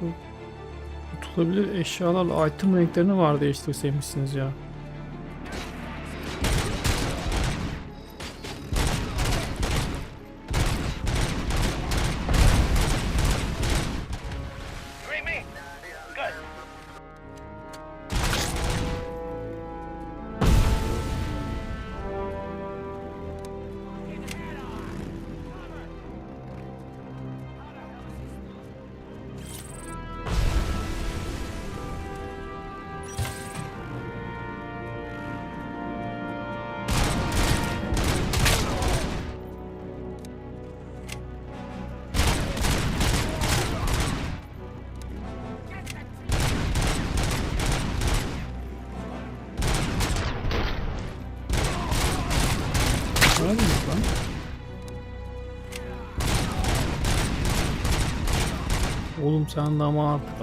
Şu tutulabilir eşyalarla item renklerini var değiştirseymişsiniz ya. Neredeymiş lan? Oğlum sen de ama artık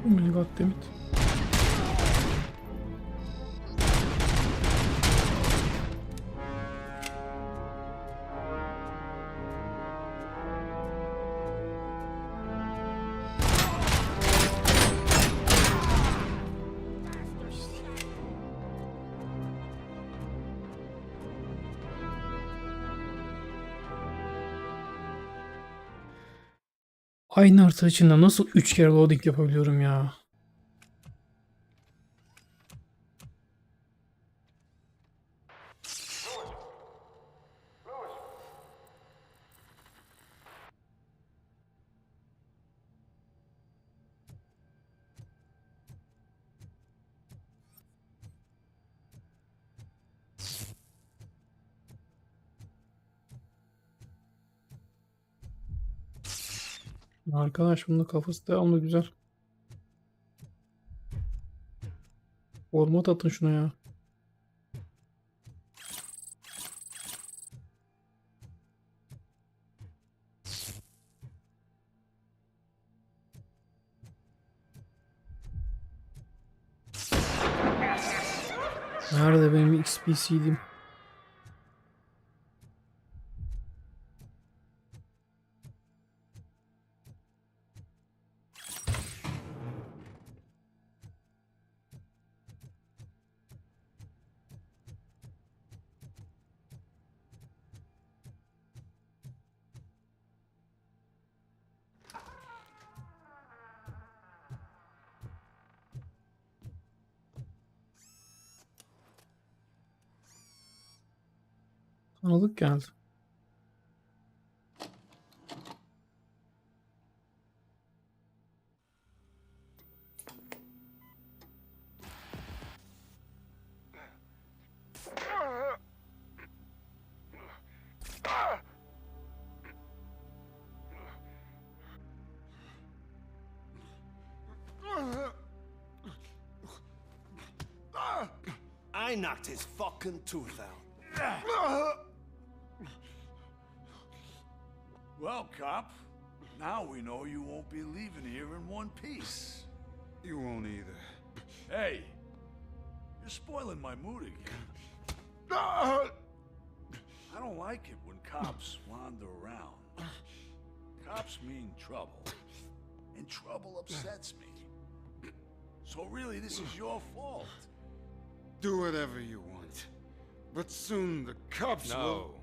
Oh my god, damn it. Aynı harita içinde nasıl 3 kere loading yapabiliyorum ya? Arkadaş bunun kafası devamlı güzel. Format atın şuna ya. Nerede benim XP'siydim? Tanıdık geldi. I knocked his fucking tooth out. Well, cop, now we know you won't be leaving here in one piece. You won't either. Hey, you're spoiling my mood again. I don't like it when cops wander around. Cops mean trouble, and trouble upsets me. So really, this is your fault. Do whatever you want. But soon the cops will...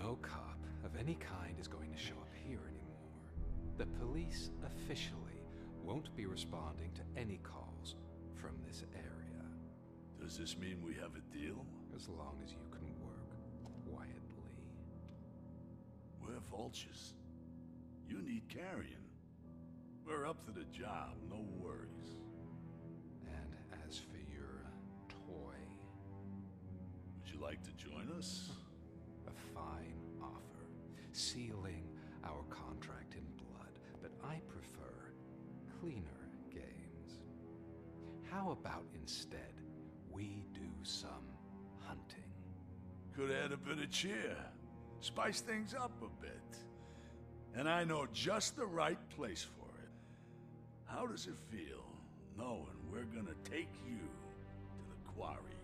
No cop of any kind is going to show up here anymore. The police officially won't be responding to any calls from this area. Does this mean we have a deal? As long as you can work quietly. We're vultures. You need carrion. We're up to the job, no worries. And as for your toy... Would you like to join us? A fine offer. Sealing our contract in blood, but I prefer cleaner games. How about instead we do some hunting? Could add a bit of cheer. Spice things up a bit. And I know just the right place for it. How does it feel knowing we're gonna take you to the quarry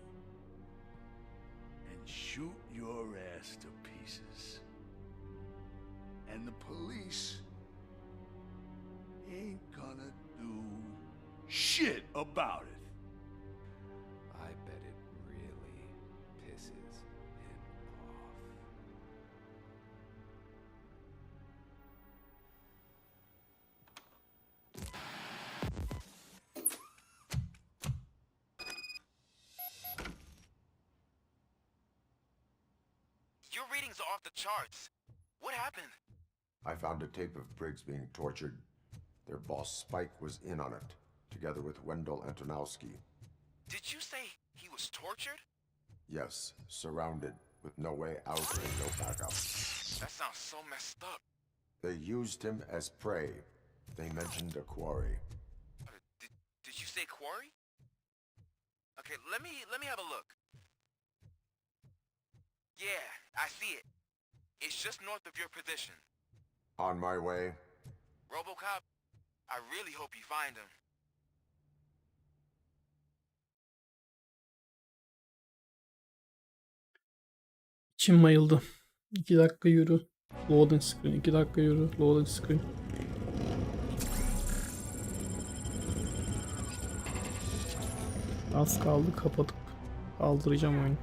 and shoot your ass to pieces? And the police ain't gonna do shit about it. I bet it really pisses him off. Your readings are off the charts. What happened? I found a tape of Briggs being tortured. Their boss Spike was in on it, together with Wendell Antonowski. Did you say he was tortured? Yes, surrounded, with no way out and no backup. That sounds so messed up. They used him as prey. They mentioned a quarry. Did you say quarry? Okay, let me have a look. Yeah, I see it. It's just north of your position. On my way. Robocop, I really hope you find him. İçim mayıldı. 2 dakika yürü. Loading screen. 2 dakika yürü. Loading screen. Az kaldı kapatıp kaldıracağım oyunu.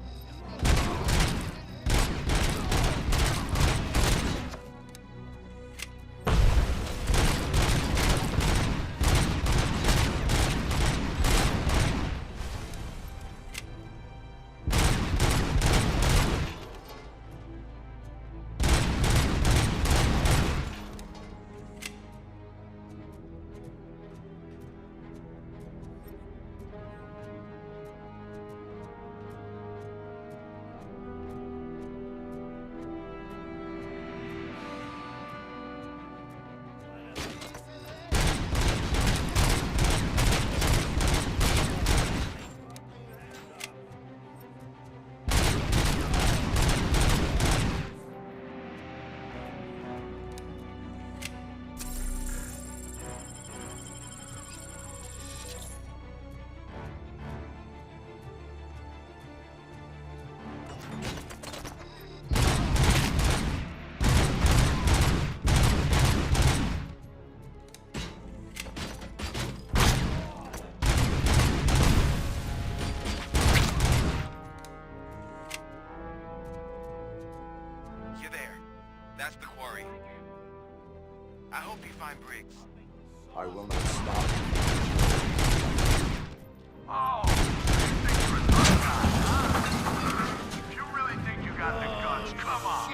That's the quarry. I hope you find Briggs. I will not stop. Oh, you think you're a tough guy, huh? If you really think you got the guts, come on.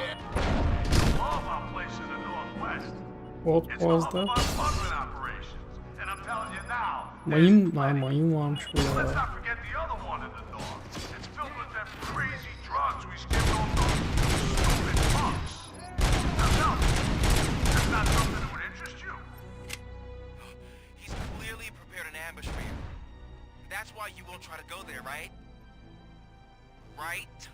All of our place in the Northwest. What was that? Smuggling operations. And I'm telling you now, Mayın varmış let's burada. not forget the other one in the north. It's filled with them crazy drugs we skipped off those stupid punks. Now tell me, that's not something that would interest you? He's clearly prepared an ambush for you. That's why you won't try to go there, right? Right?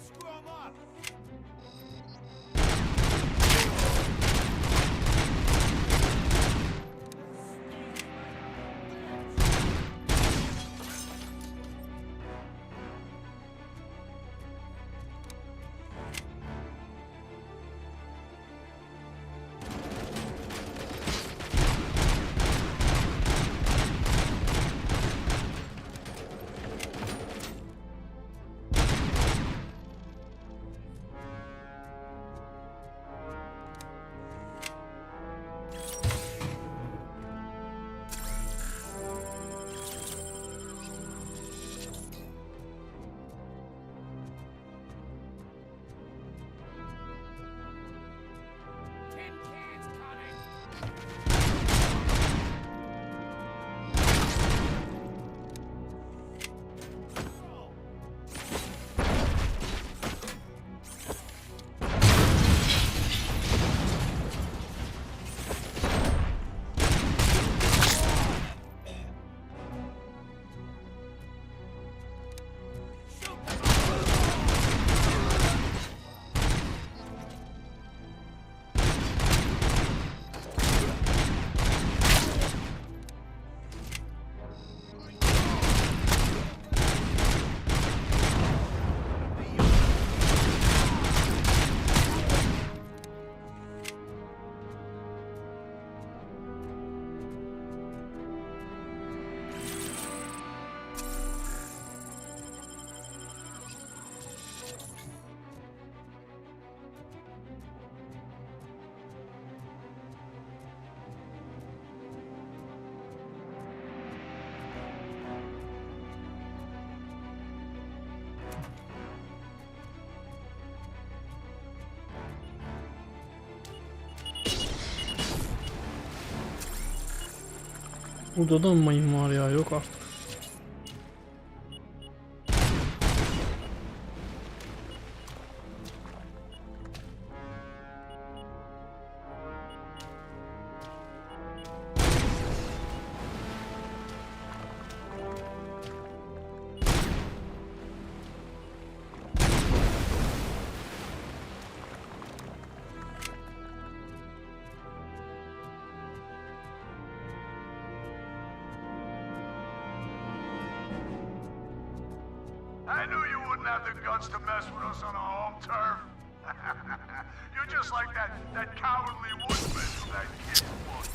Screw 'em up! Burada da mayın var ya, yok artık. I knew you wouldn't have the guts to mess with us on our home turf. You're just like that cowardly woodsman from that kid's book.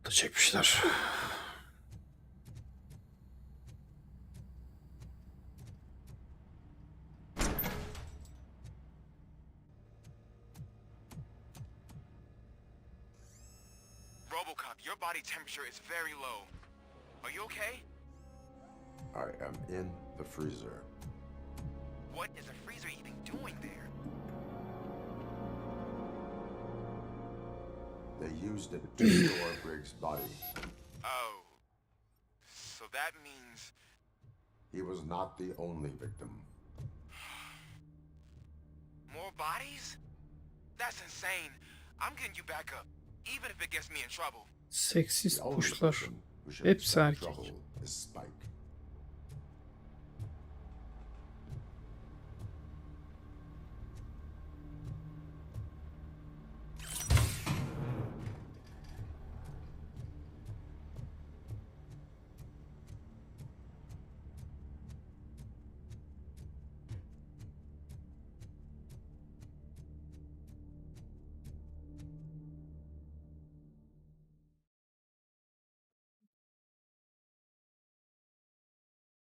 Da çekmişler. Robocop, your body temperature is very low. Are you okay? I am in the freezer. What is a freezer even doing there? They used it to store Briggs' body. Oh. So that means... He was not the only victim. More bodies? That's insane. I'm getting you back up, even if it gets me in trouble. Seksist The only kuşlar. person who should Hepsi have erkek. trouble is Spike.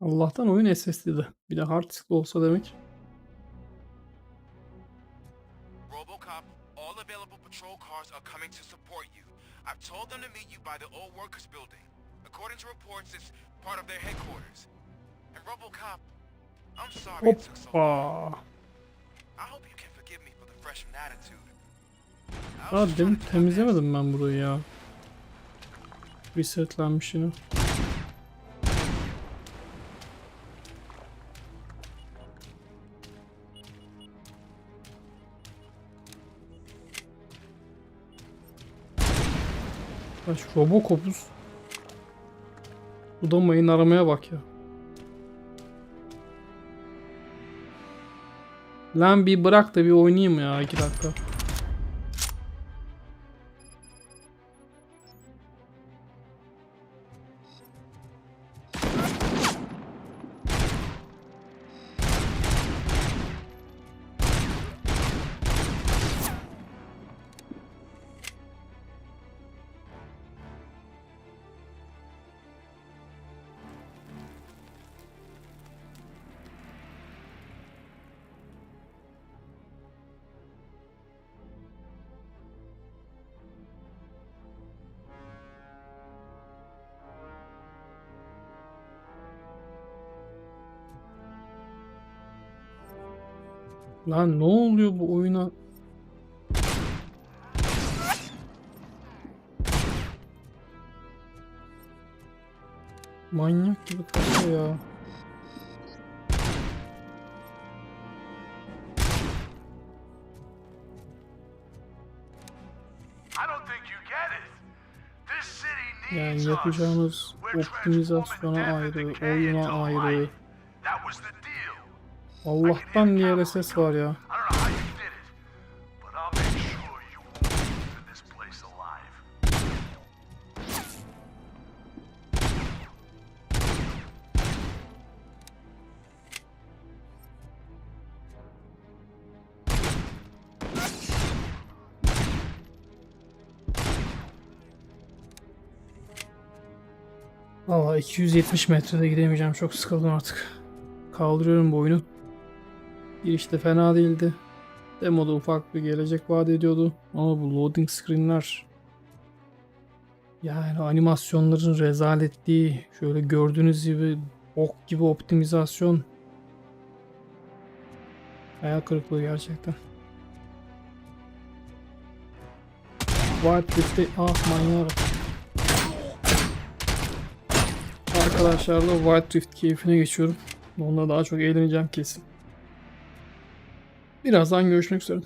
Allah'tan oyun SSD'de. Bir de hard diskli olsa demek. Robocop, all available patrol cars are coming to support you. I've told them to meet you by the old workers building. According to reports, it's part of their headquarters. And Robocop, I'm sorry it took so long. Hoppa. I hope you can forgive me for the freshman attitude. Aa, demin temizlemedim ben burayı ya. Resetlenmiş yine. Kaç Robocop'uz. Bu da mayın aramaya bak ya. Lan bir bırak da bir oynayayım ya 2 dakika. Lan ne oluyor bu oyuna? Manyak gibi kasıyor ya. Yani yapacağınız optimizasyona ayrı, oyuna ayrı. Allah'tan DLSS var ya. Valla 270 metrede gidemeyeceğim. Çok sıkıldım artık. Kaldırıyorum bu oyunu. Giriş de fena değildi. Demoda ufak bir gelecek vaat ediyordu. Ama bu loading screenler, yani animasyonların rezaletliği, şöyle gördüğünüz gibi ok gibi optimizasyon, hayal kırıklığı gerçekten. Wild Rift'te manyağa bak. Arkadaşlarla Wild Rift keyfine geçiyorum. Onunla daha çok eğleneceğim kesin. Birazdan görüşmek üzere.